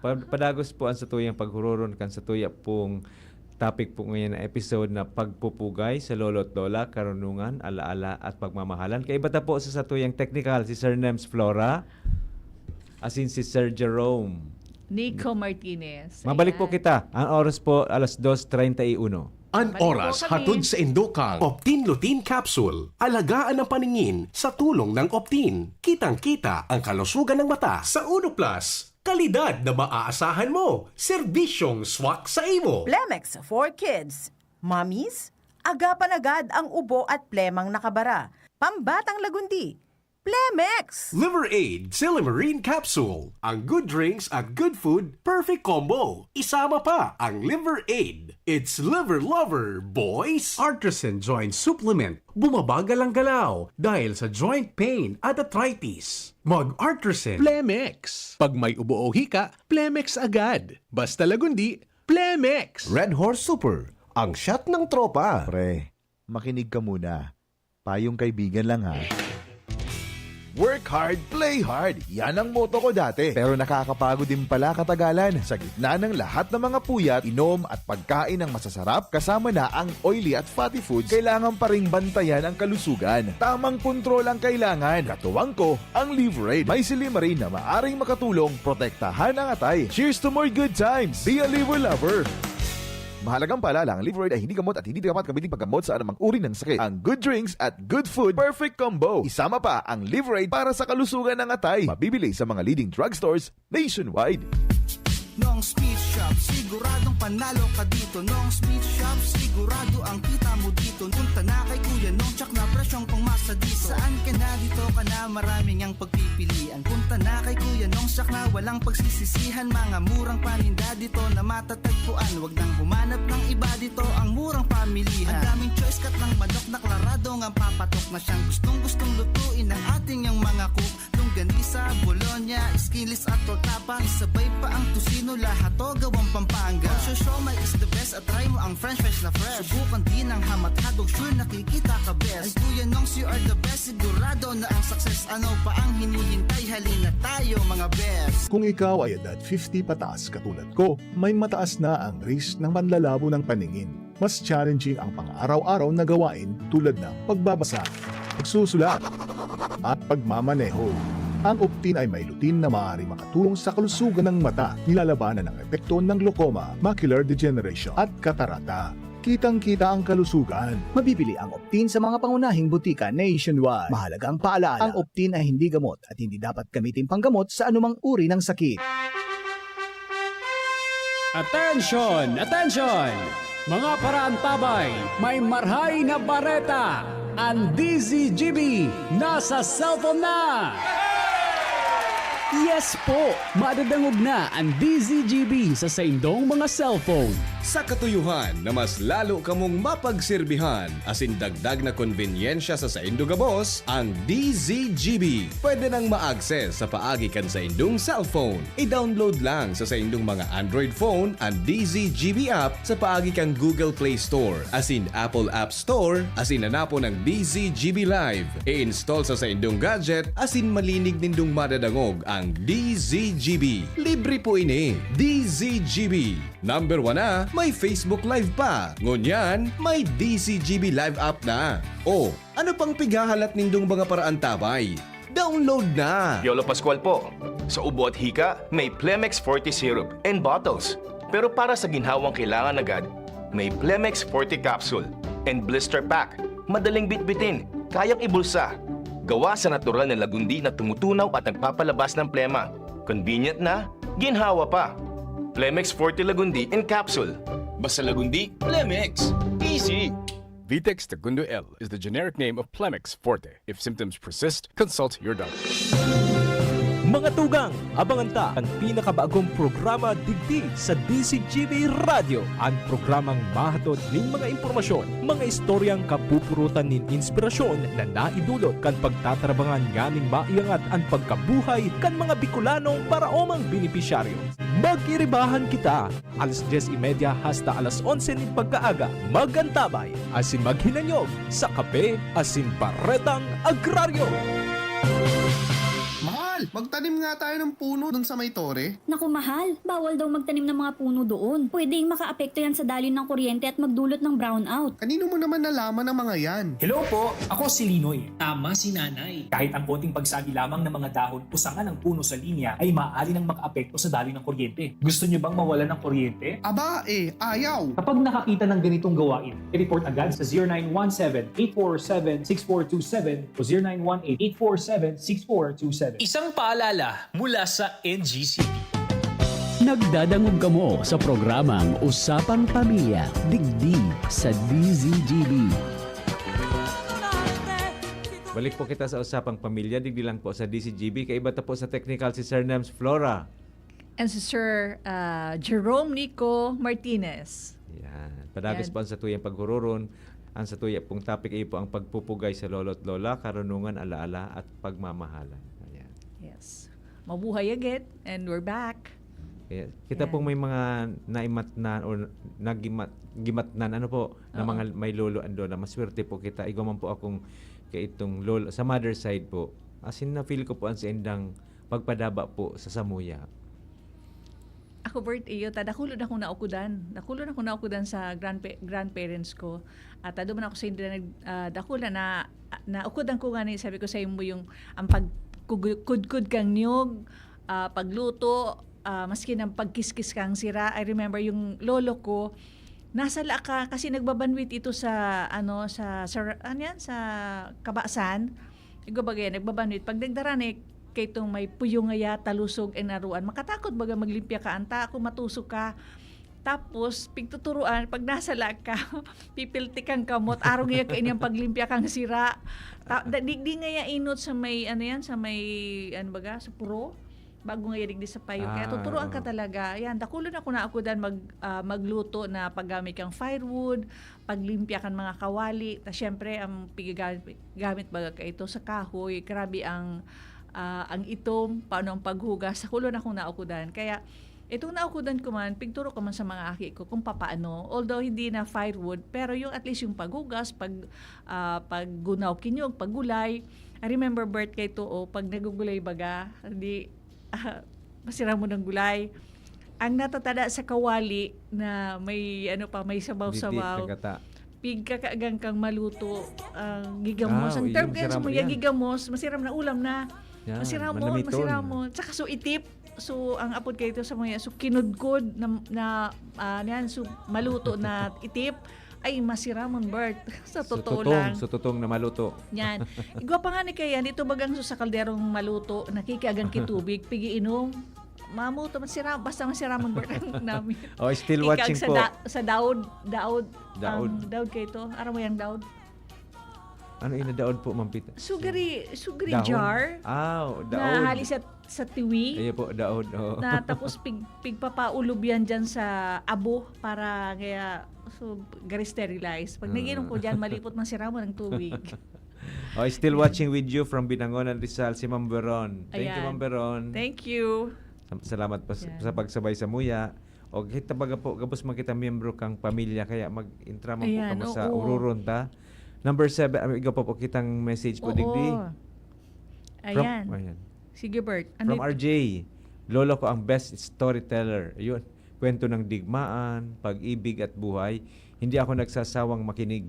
padagos po ang sa tuyang paghuroron kan sa tuya pong topic po ngayon na episode na pagpupugay sa lolo't lola, karunungan, alaala at pagmamahalan. Kaya iba ta po sa tuyang technical si Sir Nems Flora asin si Sir Jerome Nico Martinez. Mabalik po Ayan. kita. Ang oras po alas 2:31. An Balik oras po kami. hatod sa Indokang Optin Lutein Capsule. Alagaan ang paningin sa tulong ng Optin. Kitang-kita ang kalusugan ng mata sa Uno Plus. Kalidad na maaasahan mo. Serbisyong swak sa imo. Plemex for Kids. Mommies, agapan agad ang ubo at plemang nakabara. Pambatang lagundi. Plemex! Liver Aid Silimarine Capsule. Ang good drinks at good food, perfect combo. Isama pa ang Liver Aid. It's liver lover, boys! Artisan Joint Supplement. Bumabagal ang galaw dahil sa joint pain at arthritis. Mag-Artisan. Plemex. Pag may ubo o hika, Plemex agad. Basta lagundi, Plemex. Red Horse Super, ang shot ng tropa. Pre, makinig ka muna. Payong kaibigan lang ha. Work hard, play hard. Yan ang motto ko dati. Pero nakakapagod din pala katagalan. Sa gitna ng lahat ng mga puyat, inom at pagkain ng masasarap, kasama na ang oily at fatty foods, kailangan pa ring bantayan ang kalusugan. Tamang kontrol ang kailangan. Katuwang ko, ang Liverade. May silimarin na maaring makatulong, protektahan ang atay. Cheers to more good times. Be a liver lover. Mahalagang paalala, ang Liverade ay hindi gamot at hindi dapat gamitin paggamot sa anumang uri ng sakit. Ang good drinks at good food, perfect combo. Isama pa ang Liverade para sa kalusugan ng atay. Mabibili sa mga leading drugstores nationwide. Nong Speed Shop, siguradong panalo ka dito. Nong Speed Shop, sigurado ang kita mo dito. Punta na kay Kuya Nong, tsak na presyong pangmasa dito. Saan ka na dito ka na, maraming ang pagpipilian. Punta na kay Kuya Nong, tsak na walang pagsisisihan. Mga murang paninda dito na matatagpuan. Wag nang humanap ng iba dito, ang murang pamilihan. Ang daming choice kat ng manok na klaradong ang papatok na siyang gustong lutuin ng ating yung mga cook. longganisa, Bologna, skinless at tortapa. Sabay pa ang tusino, lahat to gawang Pampanga. Siomai is the best at try mo ang french fries na fresh. Subukan din ang hamat-hadog, sure nakikita ka best. Ay Kuya Nongs, you are the best, sigurado na ang success. Ano pa ang hinihintay, halina tayo mga best. Kung ikaw ay edad 50 pataas katulad ko, may mataas na ang risk ng panlalabo ng paningin. Mas challenging ang pang-araw-araw na gawain tulad ng pagbabasa, pagsusulat, at pagmamaneho. Ang Optin ay may lutin na maaari makatulong sa kalusugan ng mata, nilalabanan ng epekto ng glaucoma, macular degeneration at katarata. Kitang-kita ang kalusugan. Mabibili ang Optin sa mga pangunahing butika nationwide. Mahalagang paalala, ang Optin ay hindi gamot at hindi dapat gamitin panggamot sa anumang uri ng sakit. Attention! Attention! Mga paraantabay, may marhay na bareta! Ang DZGB nasa cellphone na! Yes po! Madadangog na ang DZGB sa saindong mga cellphone. Sa katuyuhan na mas lalo kamong mapagsilbihan, asin dagdag na konbinyensya sa saindong gabos, ang DZGB. Pwede nang ma-access sa paagi kan sa indong cellphone. I-download lang sa saindong mga Android phone ang DZGB app sa paagi kang Google Play Store, asin Apple App Store, asin nanapo ng DZGB Live. I-install sa saindong gadget, asin malinig nindong madadangog ang DZGB. Libre po ini. DZGB. Number 1 na, may Facebook Live pa. Ngunyan, may DZGB Live app na. O, ano pang pighahalat nindong mga paraantabay? Download na! Yolo Pascual po. Sa ubo at hika, may Plemex Forte Syrup and bottles. Pero para sa ginhawang kailangan agad, may Plemex Forte Capsule and Blister Pack. Madaling bitbitin, kayang ibulsa. Gawa sa natural na lagundi na tumutunaw at nagpapalabas ng plema. Convenient na, ginhawa pa. Plemex Forte Lagundi in Capsule. Basta Lagundi, Plemex. Easy! Vitex Segundo L is the generic name of Plemex Forte. If symptoms persist, consult your doctor. Mga tugang, abangan ta ang pinakabagong programa digdi sa DCGB Radio. Ang programang mahatod ning mga impormasyon, mga istoryang kapupurutan nin inspirasyon na naidulot kan pagtatrabangan nganing maiangat ang pagkabuhay kan mga Bicolanong paraomang benepisyaryo. Magiribahan kita, alas 10:30 hasta alas 11 nin pagkaaga. Magantabay, asin maghinanyog sa kape, asin baretang agraryo. Mahal, magtanim nga tayo ng puno dun sa may tore. Naku mahal, bawal daw magtanim ng mga puno doon. Pwedeng makaapekto yan sa dalin ng kuryente at magdulot ng brownout. Kanino mo naman nalaman ang mga yan? Hello po, ako si Linoy. Tama si nanay. Kahit ang konting pagsagi lamang ng mga dahon o sanga ng puno sa linya ay maaari nang makaapekto sa dalin ng kuryente. Gusto niyo bang mawalan ng kuryente? Aba ayaw. Kapag nakakita ng ganitong gawain, i-report agad sa 0917-847-6427 o 0918-847-6427. Isang paalala mula sa NGCP. Nagdadangog kamo sa programang Usapang Pamilya, digdi sa DZGB. Balik po kita sa Usapang Pamilya, digdi lang po sa DCGB. Kaiba po sa technical si Sir Nems Flora. And si Sir Jerome Nico Martinez. Yan. Padagos po ang sa tuyang paghururon. Ang sa tuya pong topic ay po ang pagpupugay sa lolo't lola, karunungan, alaala at pagmamahalan. Ayan. Yes. Mabuhay agad and we're back. Yes. Kita pong may mga naimatnan o nagimatnan ano po na mga may lolo and lola. Maswerte po kita. Igaman po akong kaitong lolo sa mother side po. As in na feel ko po ang sendang pagpadaba po sa samuya. Ako Bert iyo dakulon ako na ukudan sa grandparents ko at man ako sa hindi dakulan na ukudan ko gani sabi ko sa imo yung ang pagkudkud kang niyog, pagluto, maski nang pagkiskis kang sira. I remember yung lolo ko nasa Laka kasi nagbabanwit ito sa sa Kabasan. Igubagay nagbabanwit pag nagdaranik kay itong may puyo ngaya talusog en aruan makatakot baga maglimpya ka anta ako matusok ka tapos pigtuturuan pag nasala ka pipilti kang kamot arong iya kain yung paglimpya kang sira digdi ngaya inot sa may sa may sa puro bago ngaya digdi sa payo kaya tuturuan ka talaga yan dakulon ako dan magluto na paggamit kang firewood paglimpya kan mga kawali ta syempre ang pigagamit baga ka ito sa kahoy grabe ang ang itom, paano ang paghugas, sa kulon akong naukudan. Kaya, itong naukudan ko man, pigturo ko man sa mga aki ko kung papaano. Although hindi na firewood, pero yung at least yung paghugas, paggunaw kinyog, paggulay. I remember Bert kay Tuo, pag nagugulay baga, hindi masira mo ng gulay. Ang natatada sa kawali na may may sabaw-sabaw. Pigkakagang kang maluto, gigamos. Ang term kaya sa mga gigamos, masiram na ulam na. Yan, Masira mo. Tsaka so itip. So, ang apod kayo sa mga, so kinudkod so maluto na itip, ay masiramon, Bert. Sa totoo lang. So, tutong na maluto. Yan. Igwa pa nga ni kaya, dito bagang sa kalderong maluto, nakikiagang kitubig, pigiinom, mamuto, basta masiramon, Bert, ang namin. Oh, still watching po. Sa daod. Daod kayo ito. Araw mo yung daod? Ano daod po, Ma'am Pita? Sugary Dahon? jar. Daod. Na halis sa tiwi. Ayan po, daod. Oh. Na tapos pigpapaulog yan dyan sa abo para kaya gari sterilize. Pag naginom ko dyan, malipot man sira mo ng tubig. Still watching with you from Binangonan, Rizal, si Ma'am Beron. Thank you, Ayan. Ma'am Beron. Thank you. Salamat po sa pagsabay sa muya. O kita baga po, gabos makita miyembro kang pamilya, kaya mag-intra man po kamo sa ururon ta. Number 7, ikaw po kitang message po, Digdi. Ayan. Sige, Bert. From RJ, lolo ko ang best storyteller. Ayun, kwento ng digmaan, pag-ibig at buhay. Hindi ako nagsasawang makinig.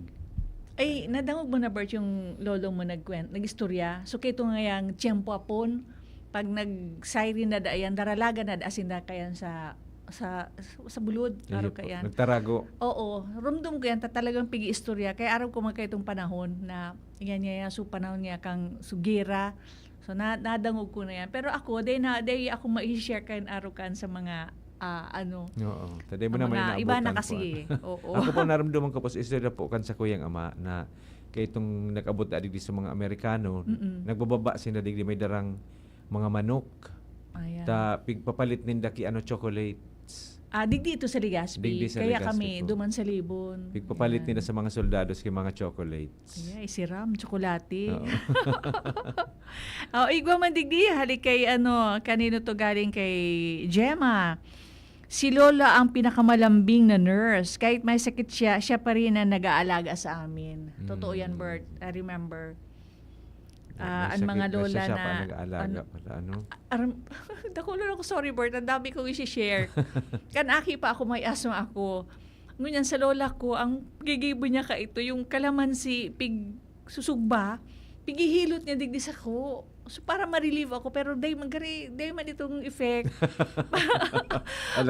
Ay, nadangog mo na, Bert, yung lolo mo nag-istorya. So, kito ngayang tiyempo apon, pag nag-siren na daayan, daralaga na daasin na kayan sa bulod, araw kayan. Nagtarago. Oo, rumdum ko yan, talagang pigi-istorya. Kaya araw ko magkaitong panahon na, so panahon niya kang sugira. So, nadangog ko na yan. Pero ako, day ako ma-share kayo araw kan sa mga, Oo. Taday mo na may naabutan iba na kasi. Oo. Ako po naramdaman ko po sa istorya po kan sa kuyang ama na kay itong nag-abot adig sa mga Amerikano, nagbababa sila digdi may darang mga manok. Ayan. Pigpapalit ninda ki chocolates. Digdi ito sa Legazpi. Kaya kami duman sa Libon. Pigpapalit nila sa mga soldados kay mga chocolates. Ay, siram, tsokolate. Igwa man digdi, halik kay kanino to galing kay Gemma. Si Lola ang pinakamalambing na nurse. Kahit may sakit siya pa rin ang nag-aalaga sa amin. Totoo yan, Bert. I remember. Ang mga lola siya na pa nag-aalaga pala, Dakulo ako, sorry Bert, ang dami kong i-share. Kanaki pa ako, may asma ako. Ngunyan sa lola ko, ang gigibo niya ka ito, yung kalamansi, susugba, pigihilot niya digdi sa ko. So para ma-relieve ako, pero day man itong effect.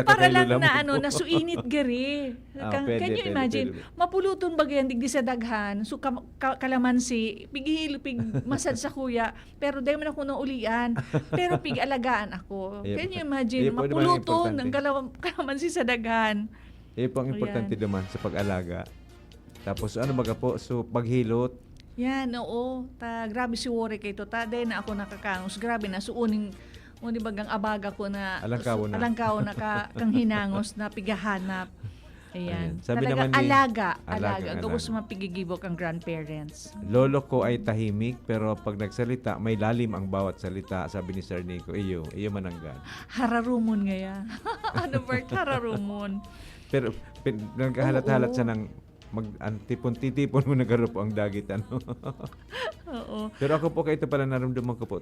Para lang na nasuinit gari. Can you imagine? Mapuluton bagyan digdi sa daghan, so kalamansi, pig masad sa kuya, pero day man ako nang ulian, pero pig-alagaan ako. Can you imagine? Mapuluton ng kalamansi sa daghan. Po ang importante naman sa pag-alaga. Tapos baga po, so paghilot, yan, oo. Grabe si Wari kay day na ako nakakangos. Grabe na. So, uni bagang abaga ko na alangkaw na kang hinangos na pigahanap. Ayan. Sabi talagang naman alaga. Gawos mapigigibok ang grandparents. Lolo ko ay tahimik, pero pag nagsalita, may lalim ang bawat salita. Sabi ni Sir Nico, iyo mananggan. Hararumon ngaya. Bert? Hararumon. Pero naghahalat-halat sa nang titipon mo nagarup ang dagit Oo. Pero ako po ito pala naramdaman ko po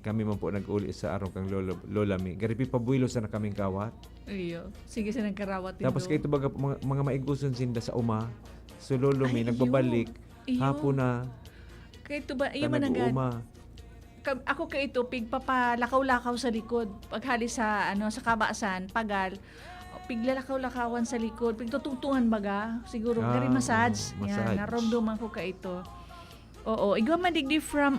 kami man po nag-uli sa araw kang lola mi. Garipi pabuilo sa na kaming kawat. Iyo. Sige sa nang karawat din. Tapos kay ito baga mga maiguson sinda sa uma. So lolo mi nagbabalik hapon na. Kay ito ba iyo mananggan. Ako kay ito pigpapalakaw-lakaw sa likod paghali sa sa kabasan pagal. Piglalakaw-lakawan sa likod, pigtutungtungan baga, siguro gari massage. Yan, naramdaman ko ka ito. Oo, igwa madigdi from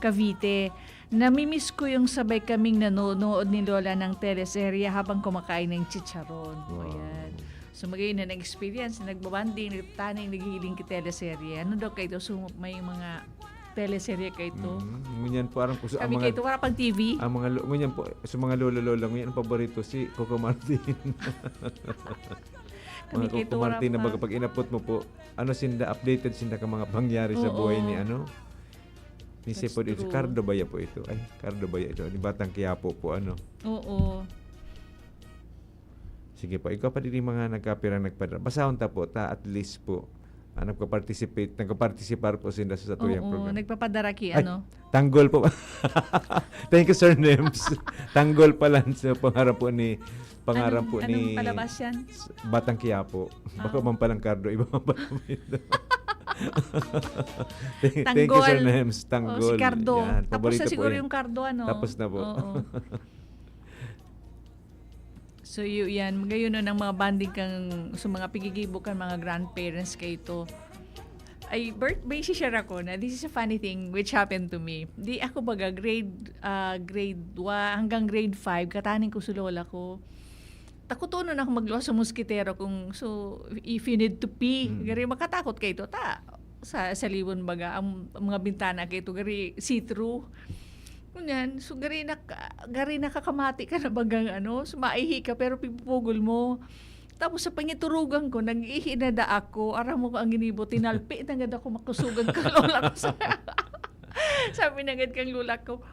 Cavite. Namimiss ko yung sabay kaming nanonood ni Lola ng teleserye habang kumakain ng chicharon. Wow. Ayan. So magayon na experience, nagbabanding, nagtaning, naghihiling ki teleserye. Ano daw kayo? So may mga teleserye kayo ito. Ngunyan po arang puso kami kayo ito, wala pang TV. Ang mga ngunyan po sa mga lola ngunyan ang paborito si Coco Martin. Mga Coco Martin na baga pag inapot mo po, sinda updated sinda ka mga pangyari sa buhay ni Ni That's po ito, true. Cardo Baya po ito. Ay, Cardo Baya ito. Ni Batang Quiapo po, ano. Oo. Sige po, ikaw pa din yung mga nagkapirang nagpadala. Basahon ta po, at least po, nagpa-participar po sila sa tuyang Oo, program. nagpapadaraki, Ay, ano? Tanggol po. Thank you, Sir Nems. Tanggol pala sa pangarap po ni Anong palabas yan? Batang Quiapo. Baka man palang Cardo, iba man pala ito. Thank you, Sir Nems. Tanggol. Si Cardo. Yan, Tapos paborito na po siguro yan. yung Cardo, ano? Tapos na po. Oo. So, yan. Magayon nun ang mga banding kang sa mga pigigibukan, mga grandparents kayo ito. Ay, may share ako na this is a funny thing which happened to me. Di ako baga grade 1 hanggang grade 5, kataning ko sa lola ko. Takutunon ako magluwas sa muskitero so if you need to pee, gari makatakot kayo ito. Sa libon baga, ang mga bintana kayo ito, gari see-through. Kunyan, so gari nakakamati ka na bagang so maihi ka pero pipupugol mo. Tapos sa pangiturugan ko, nag-ihi na da ako, aram mo ko ang ginibo, tinalpi na agad ako makusugan ka lola ko. Sabi na agad kang lola ko,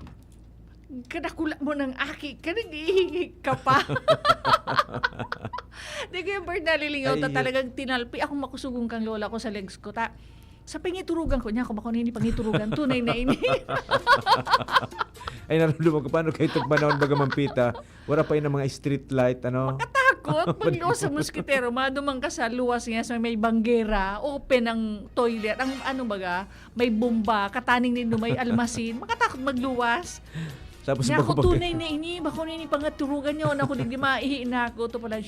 kanakula mo ng aki, kanag-ihi ka pa. Di ko yung bird nalilingaw, talagang tinalpi ako makusugan kang lola ko sa legs ko. Sa pangiturugan ko, niya ako makunini pangiturugan, tunay na ini. Ay, naramdaman ko, paano kayo itong panahon baga Mampita? Wala pa yun ng mga street light, ano? Makatakot, pagluwas sa muskitero, madumang ka sa luwas niya sa may banggera, open ang toilet, ang may bomba, kataning nino may almasin, makatakot magluwas. Tapos niya ako tunay na ini, bako nini pangaturugan niyo, ako hindi maihiin ako, ito pala,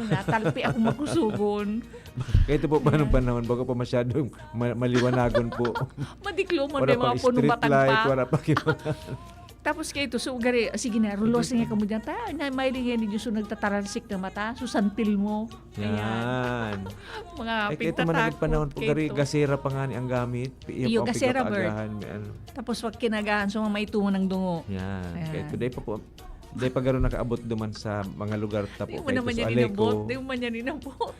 natalpi ako makusugon. Kaya ito po paano panahon, bago pa masyadong maliwanagon po. Madiklo mo Wala na mga pang punong street batang light, pa. wala pa Tapos kayo ito, so gari, sige na, rulos na nga kamo dyan, na mailing yan ninyo, so nagtataransik na mata, so santil mo. Yan. Mga Kaya ito managit panahon po, gari, gasera pa nga ni ang gamit. Iyo, gasera, bird. Ano. Tapos wag kinagahan, so maitungo ng dungo. Yan. Ayan. Kaya today pa po, dahil pag gano'n nakaabot duman sa mga lugar tapo. Di mo naman yan inabot. Di mo man yan inabot.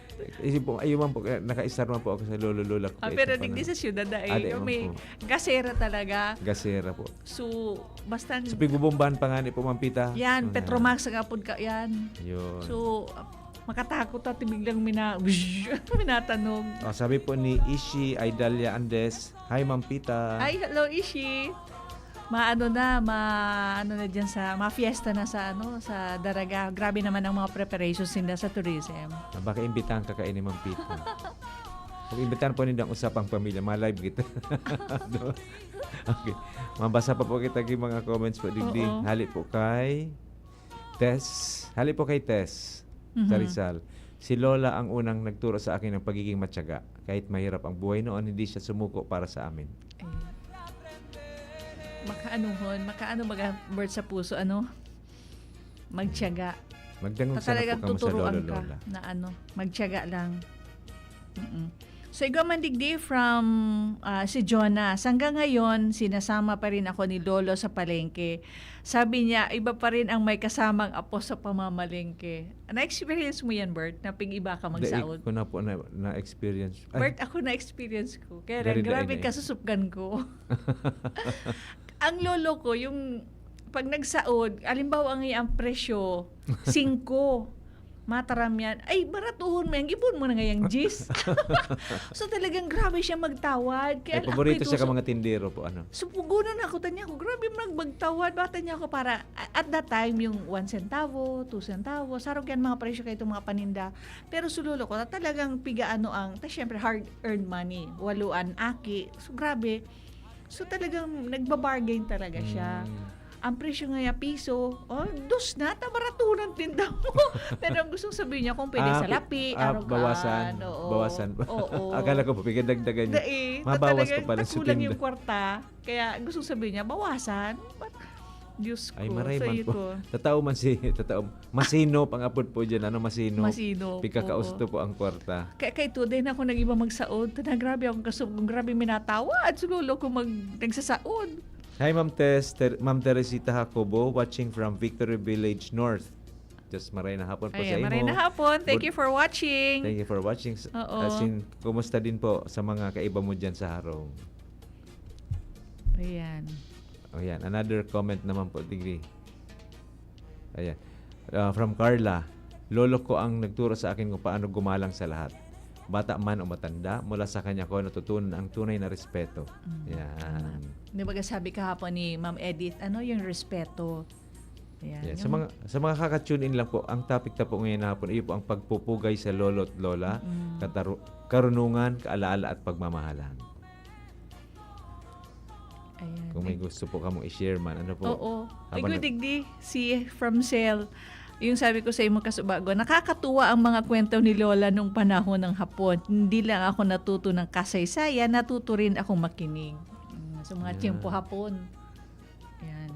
Ayun man po, naka-star man po ako sa lolo-lola ko. Pero hindi sa syudad ay. May gasera talaga. Gasera po. So, basta... So, pigbubombahan pa nga ni po, Mampita. Yan, Petromax ang apod ka yan. Yun. So, makatakot at biglang minatanog. Sabi po ni Ishi Aidalia Andes, hi Mampita. Hi, hello Ishi. Ano na diyan sa fiesta na sa sa Daraga. Grabe naman ang mga preparations nila sa tourism. Baka imbitahan ka kainin Mampita. Kung imbitahan po nila ang usapang pamilya, ma-live kita. Okay. Mabasa pa po kita yung mga comments po digdi. Hali po kay Tess. Sa Rizal. Si Lola ang unang nagturo sa akin ng pagiging matyaga. Kahit mahirap ang buhay noon, hindi siya sumuko para sa amin. Makaano bird sa puso, magtiyaga. Magdangon sana po kamo sa lolo-lola. Na magtiyaga lang. So, ikaw man digdi from si Jonas. Hanggang ngayon, sinasama pa rin ako ni Lolo sa palengke. Sabi niya, iba pa rin ang may kasamang apo sa pamamalengke. Na-experience mo yan, Bert? Na ping-iba ka magsaod? Ko na po na-experience. Bert, ako na-experience ko. Kaya grabe kasusupgan ko. Ang lolo ko, yung pag nagsaod, alimbawa ang presyo, 5. Mataram yan. Ay, baratuhon mo yan. Gibon mo na ngayang gis. So talagang grabe siya magtawad. Kaya paborito siya ka mga tindero po. So pugunan ako. Tanya ko, grabe magtawad. Bata niya ako para, at that time, yung 1 centavo, 2 centavo, sarog yan mga presyo kayo itong mga paninda. Pero sulolo ko, talagang pigaano syempre hard-earned money. Waluan, aki. So grabe. So talagang nagbabargain talaga siya. Ang presyo nga piso, 2 na, tabaratunan tinda mo. Pero ang gustong sabihin niya, kung pwede sa lapi, bawasan. Bawasan. Oo. Akala ko po, pigadagdagan niya. Mabawas ko pala sa tinda. Kulang yung kwarta. Kaya gustong sabihin niya, bawasan. Diyos ko. Ay, maray man po. Tatao masino, pang-apod po dyan. Masino? Masino. Pikakausto po ang kwarta. Kaya din ako nag-iba magsaod. Grabe akong kasubong, grabe minatawad. Sulo ko nagsasaod. Hi, Ma'am Teresita Jacobo, watching from Victory Village North. Just maray na hapon po sa imo. Maray na hapon. Thank you for watching. Thank you for watching. Kumusta din po sa mga kaiba mo dyan sa Harong? Ayan. Ayan, another comment naman po, Tigri. Ayan. From Carla, lolo ko ang nagturo sa akin kung paano gumalang sa lahat. Bata man o matanda, mula sa kanya ko natutunan ang tunay na respeto. Yan. Di ba sabi kahapon ni Ma'am Edith, ano yung respeto? Ayan. Yan. Sa mga kakatune in lang po, ang topic na po ngayon hapon, iyo po ang pagpupugay sa lolo at lola, karunungan, kaalaala at pagmamahalan. Ayan. Kung may gusto po kamong i-share man, ano po? Oo. Ay, digdi, si from Cell. Yung sabi ko sa imo kasubago, nakakatuwa ang mga kwento ni Lola nung panahon ng Hapon. Hindi lang ako natuto ng kasaysayan, natuto rin akong makinig. Sa mga tiyempo Hapon. Yan.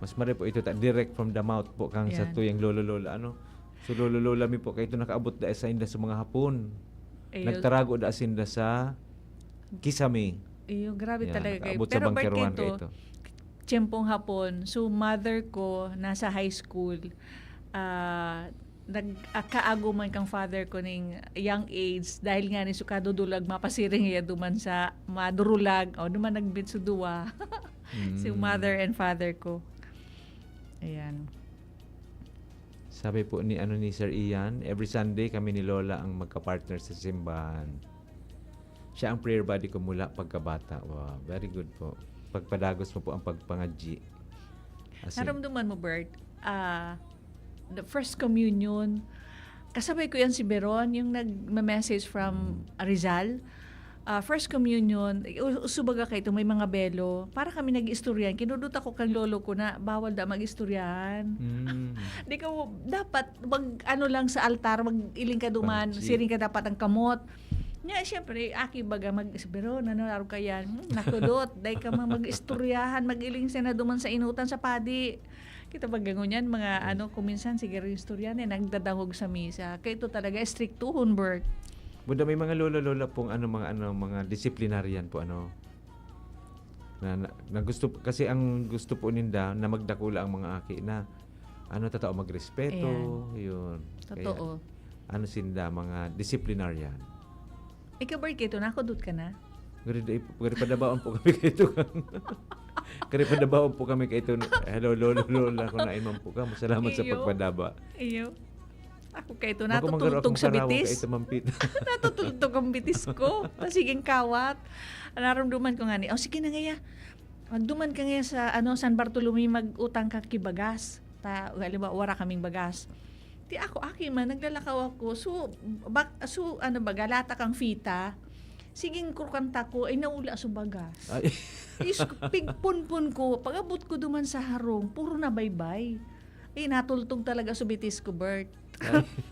Mas mare po ito, direct from the mouth po kang sa tuyang lolo-lola. Ano? So lolo-lola mi po, kayo ito nakaabot da sa inda sa mga Hapon. Nagtarago da sinda sa Kisame. Iyo, grabe talaga kayo. Nakaabot sa bangkeruan kayo ito. Tiyempong Hapon. So mother ko, nasa high school, nagkaaguman kang father ko ning young age dahil nga ni sukadudulag mapasiring iya duman sa madurulag o duman nagbit sa duwa. Si mother and father ko. Ayan. Sabi po ni Sir Ian, every Sunday kami ni Lola ang magka-partner sa simbahan. Siya ang prayer buddy ko mula pagkabata. Wow, very good po. Pagpadagos mo po ang pagpangadji. Naramdaman mo, Bert, the first communion, kasabay ko yan si Beron, yung nag-message from Rizal. First communion, usubaga kayo, may mga belo, para kami nag-istoryan. Kinudot ako kang lolo ko na bawal da mag-istoryan. Di ka dapat, lang sa altar, mag-iling ka duman, siring ka dapat ang kamot. Nya, siyempre, aki baga mag-isbero, nanaro ka yan, nakudot, dahi ka mag-istoryahan, mag-iling siya na duman sa inutan sa padi. Kita ba ganun yan, mga kuminsan siguro yung istorya na nagdadangog sa misa. Kaya ito talaga strictuhon, Bert. Buda may mga lola-lola pong mga disciplinarian po na gusto kasi ang gusto po ninda na magdakula ang mga aki na tatao magrespeto, yun. Totoo. Kaya, sinda mga disciplinarian. Ikaw, Bert, kito nakudot ka na? Gari padabaon po kami kito. Kari padabaon po kami kay ito. Hello, lola, kung naimam po ka. Masalamat sa pagpadaba. Iyo. Ako kay ito, natutultog sa bitis. Natutultog ang bitis ko. Siging kawat. Naramduman ko nga ni, sige na ngaya. Magduman ka ngaya sa San Bartolome, mag-utang ka kibagas. Wala kaming bagas. Di ako, man, naglalakaw ako. Galata kang fita. Siging kurkanta ko, ay naula sa bagas. Pigpunpun ko, pag-abot ko duman sa harong, puro na baybay. Natultog talaga sa bitis ko, Bert.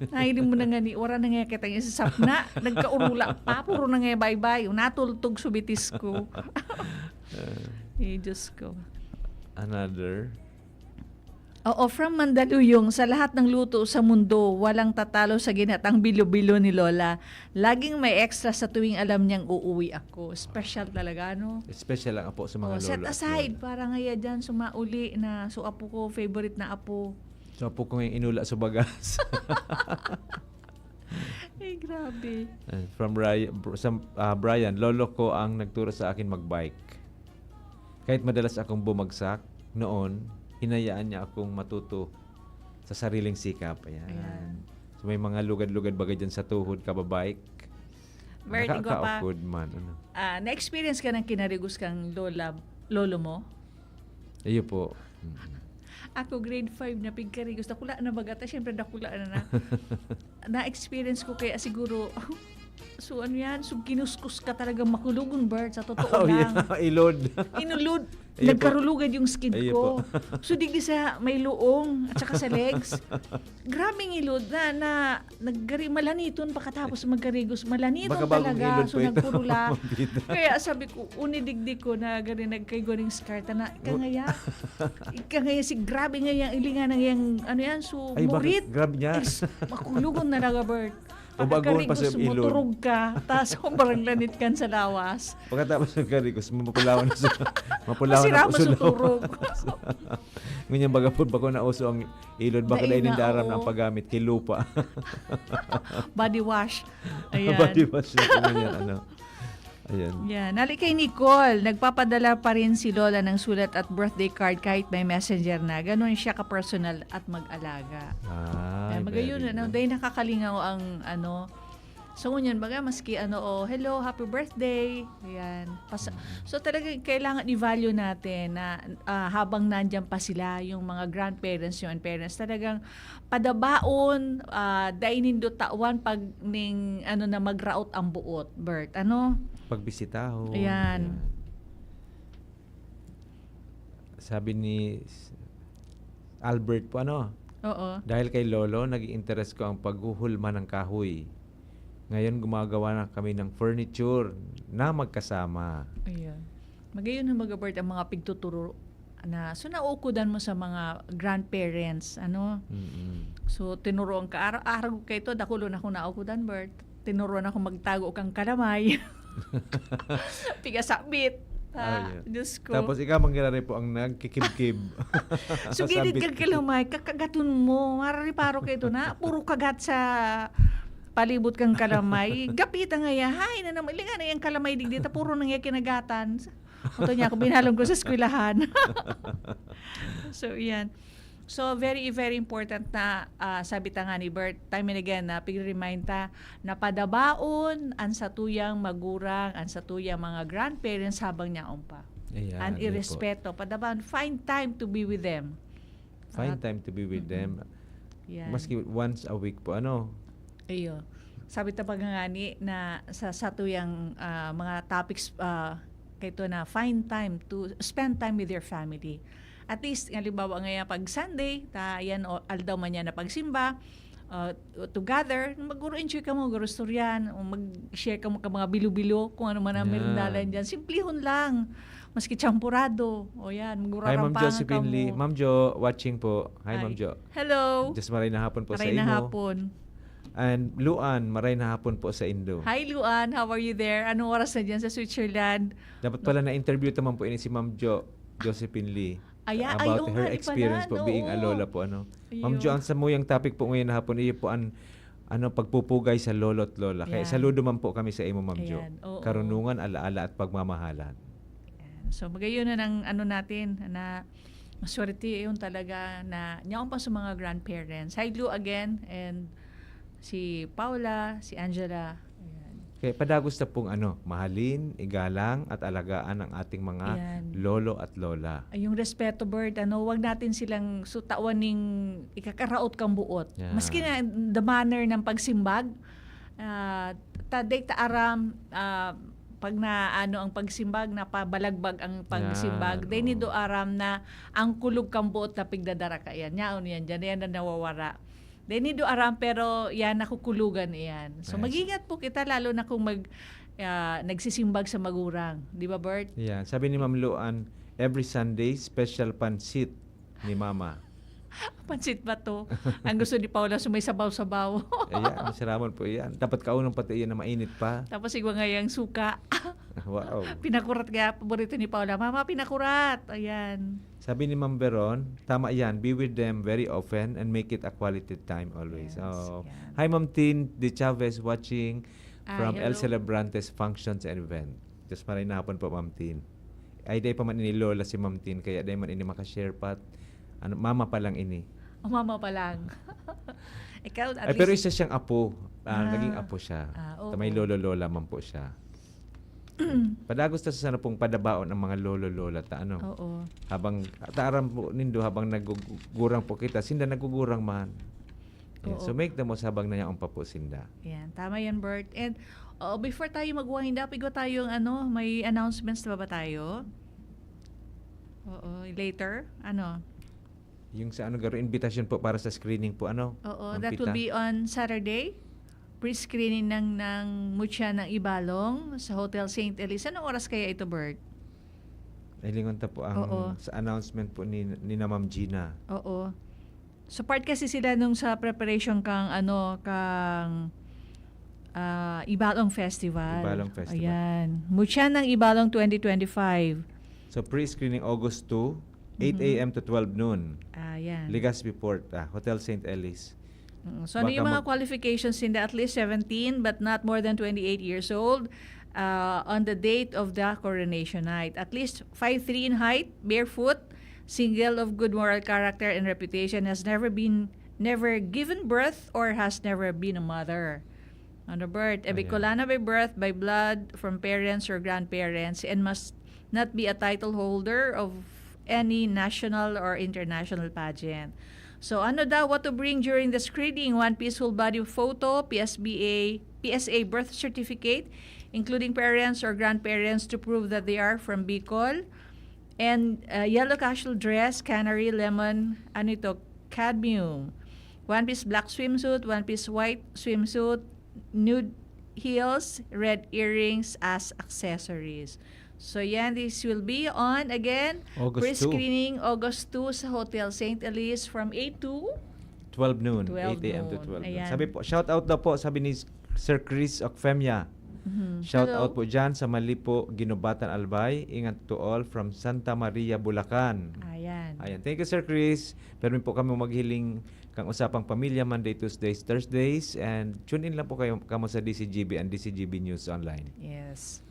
Nahiling mo na nga ni, wala na nga kita nga sa sapna, nagkaurula pa, puro na nga baybay. Natultog sa bitis ko. Diyos ko. Another? Oo, from Mandaluyong, sa lahat ng luto sa mundo, walang tatalo sa ginatang bilo-bilo ni Lola. Laging may extra sa tuwing alam niyang uuwi ako. Special talaga, no? Special lang po sa mga lola. Set aside, para ngaya dyan sumauli na apo ko, favorite na apo. So apo ko yung inula sa bagas. Grabe. From Brian, lolo ko ang nagturo sa akin magbike. Kahit madalas akong bumagsak noon, hinayaan niya akong matuto sa sariling sikap. Ayan. So may mga lugad-lugad bagay dyan sa tuhod, kababike. Nakaka-awkward man. Na-experience ka ng kinarigos kang lolo mo? Iyo po. Ako grade 5 na pigkarigos. Nakula na bagata. Siyempre nakula na. Na-experience ko kaya siguro... So kinuskus ka talaga makulugon, Bert, sa totoo lang. Ilod. Inulod. Nagkarulugad yung skin ko. So digdi sa may luong at saka sa legs. Grabing ilod na malaniton pagkatapos magkarigos. Malaniton talaga. So nagpurula. Kaya sabi ko, unidigdi ko na gani nagkaygoning scarta na ikangaya si grabe nga yung ilingan ng yung so murit. Grabe niya. Makulugon na naga, Bert. Ubagon pa sa ilod. Muturog ka, tapos sobrang lanit kan sa lawas. Pagkatapos ng karigos, mapulawan na sa masira pa sa turog. Ngunyan baga po, bako na uso ang ilod, baka na inindaram ng paggamit, kilupa. Body wash. Ayan. Body wash. Ngunyan, Ayan. Yan. Nali kay Nicole, nagpapadala pa rin si Lola ng sulat at birthday card kahit may messenger na. Ganon siya ka-personal at mag-alaga. Magayon na. Dahil nakakalingaw ang so ngunyan baga maski hello, happy birthday. Ayan. So talaga kailangan i-value natin na habang nandiyan pa sila, yung mga grandparents, yung parents, talagang padabaon, dainindo tawan pag ning na magraot ang buot, Bert. Pagbisitaho. Ayan. Sabi ni Albert po Oo. dahil kay Lolo, nag-interest ko ang paghuhulma ng kahoy. Ngayon gumagawa na kami ng furniture na magkasama. Ayan. Magayon na Bert ang mga pigtuturo na so naukudan mo sa mga grandparents, So tinuruan ka araw kay to dakulo na ko naukudan, Bert. Tinuruan ako magtago kang kalamay. Pigasabit. Diyos ko. Tapos ikaw mangyari po ang nagkikib-kib. Sugilid kang kalamay, kakagaton mo. Marariparo kayo to na. Puro kagat sa palibot kang kalamay. Gapita nga ya. Hay na naman. Ilingan na yung kalamay digdita. Puro nang yung kinagatan. Ito niya ako binalong ko sa eskwelahan. So, yan. So, very, very important na sabi ta nga ni Bert, time and again, na pig-remind ta na padabaon ang satuyang magurang, ang satuyang mga grandparents habang niya umpa. Ayan, And irespeto. Padabaon, find time to be with them. Find time to be with them. Yan. Maski once a week po, Iyo. Sabi ta pa nga ni na sa satuyang mga topics kayto na find time to spend time with your family. At least halimbawa ngayon pag Sunday yan aldaw man yan na pagsimba together mag-enjoy ka mo gurustoryan mag-share ka mo ka mga bilo-bilo kung ano man ang merindalan diyan, simplihon lang maski champurado o yan Hi Ma'am magurarampangan Josephine Lee. Ma'am Jo watching po. Hi Ma'am Jo. Hello. Just maray na hapon po Maray sa na imo. hapon. And Luan, maray na hapon po sa Indo. Hi Luan, how are you there? Anong oras na dyan sa Switzerland? Dapat pala na-interview naman po ini si Ma'am Josephine Lee. About her experience po being a lola po. Ma'am Jo, ang samuyang topic po ngayon na hapon, iyo po pagpupugay sa lolo at lola. Kaya saludo man po kami sa imo, Ma'am Jo. Karunungan, alaala at pagmamahalan. Ayan. So magayon na ng natin na maswerte yun talaga na nyaon pa sa mga grandparents. Hi Lu again and si Paula, si Angela. Ayan. Kaya padagos na pong mahalin, igalang at alagaan ang ating mga lolo at lola. Yung respeto, Bert, wag natin silang sutawan ning ikakaraot kang buot. Yeah. Maski na the manner ng pagsimbag, taday aram pag na ang pagsimbag na pabalagbag ang pagsimbag, they need to aram na ang kulog kang buot na pigdadara ka yan. Yan na nawawara. They need to aram pero yan nakukulugan iyan. So mag-ingat po kita lalo na kung nagsisimbag sa magurang, di ba Bert? Yeah, sabi ni Ma'am Luan, every Sunday special pansit ni Mama. Pansit ba to? Ang gusto ni Paula sumay sabaw-sabaw. Ayan, masaraman po yan. Dapat kaunang pati yan na mainit pa. Tapos igwa nga yung suka. Wow. Pinakurat kaya paborito ni Paula. Mama, pinakurat. Ayan. Sabi ni Ma'am Veron, tama yan, be with them very often and make it a quality time always. Hi Ma'am Tin De Chavez watching from El Celebrantes Functions and Event. Just maray na hapon po Ma'am Tin. Ay day pa man ini lola si Ma'am Tin, kaya day man ini makashare pat. Mama pa lang ini. Mama pa lang. Ikaw, at pero isa siyang apo. Naging apo siya. May lolo-lola man po siya. Padagos ta sa sana pong padabaon ang mga lolo-lola ta Oo. Habang taaram po nindo habang nagugurang po kita, sinda nagugurang man. Yeah, so make the most habang na yung pa po sinda. Yan, tama yan Bert. And before tayo magwahinda, pigo tayong may announcements na ba tayo? Oo, later. Yung sa garo invitation po para sa screening po Oo, that will be on Saturday. Pre-screening ng Mucha ng Ibalong sa Hotel St. Elise. Anong oras kaya ito, Bert? Lingon ta po ang sa announcement po ni na Ma'am Gina. Oo. So part kasi sila nung sa preparation kang Ibalong Festival. Ibalong Festival. Ayan. Mucha ng Ibalong 2025. So pre-screening August 2, 8 a.m. to 12 noon. Yan. Legazpi Port, Hotel St. Elise. So ano yung mga qualifications in at least 17 but not more than 28 years old. on the date of the coronation night. At least 5'3" in height, barefoot, single of good moral character and reputation, has never given birth or has never been a mother. Ano birth? A Bicolana by birth, by blood, from parents or grandparents, and must not be a title holder of any national or international pageant. So ano daw, what to bring during the screening? One piece full body photo, PSA birth certificate, including parents or grandparents to prove that they are from Bicol, and yellow casual dress, canary, lemon, cadmium. One piece black swimsuit, one piece white swimsuit, nude heels, red earrings as accessories. So yan, this will be on, again, August 2. pre-screening August 2 sa Hotel St. Elise from 8 to 12 noon. 12 8 a.m. to noon. 12 noon. Ayan. Sabi po, shout out daw po, sabi ni Sir Chris Ocfemia. Shout Hello. out po dyan sa Malipo, Ginubatan, Albay. Ingat to all from Santa Maria, Bulacan. Ayan. Ayan. Thank you, Sir Chris. Pero po kami maghiling kang usapang pamilya Monday, Tuesdays, Thursdays. And tune in lang po kayo kamo sa DCGB and DCGB News Online. Yes.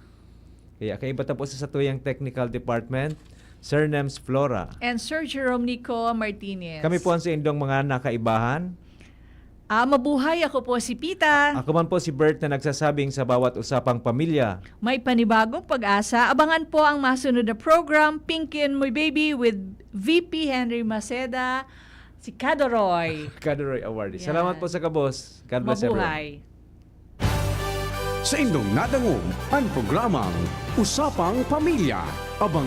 Kaya kaiba po sa Satuyang Technical Department, Sir Nems Flora. And Sir Jerome Nico Martinez. Kami po ang sa indong mga nakaibahan. Mabuhay, ako po si Pita. Ako man po si Bert na nagsasabing sa bawat usapang pamilya. May panibagong pag-asa. Abangan po ang masunod na program, Pinkin My Baby with VP Henry Maceda, si Kadoroy. Kadoroy Awardee. Yan. Salamat po sa kabos. God bless everyone. Mabuhay. Sa indong nadangog ang programang Usapang Pamilya. Abang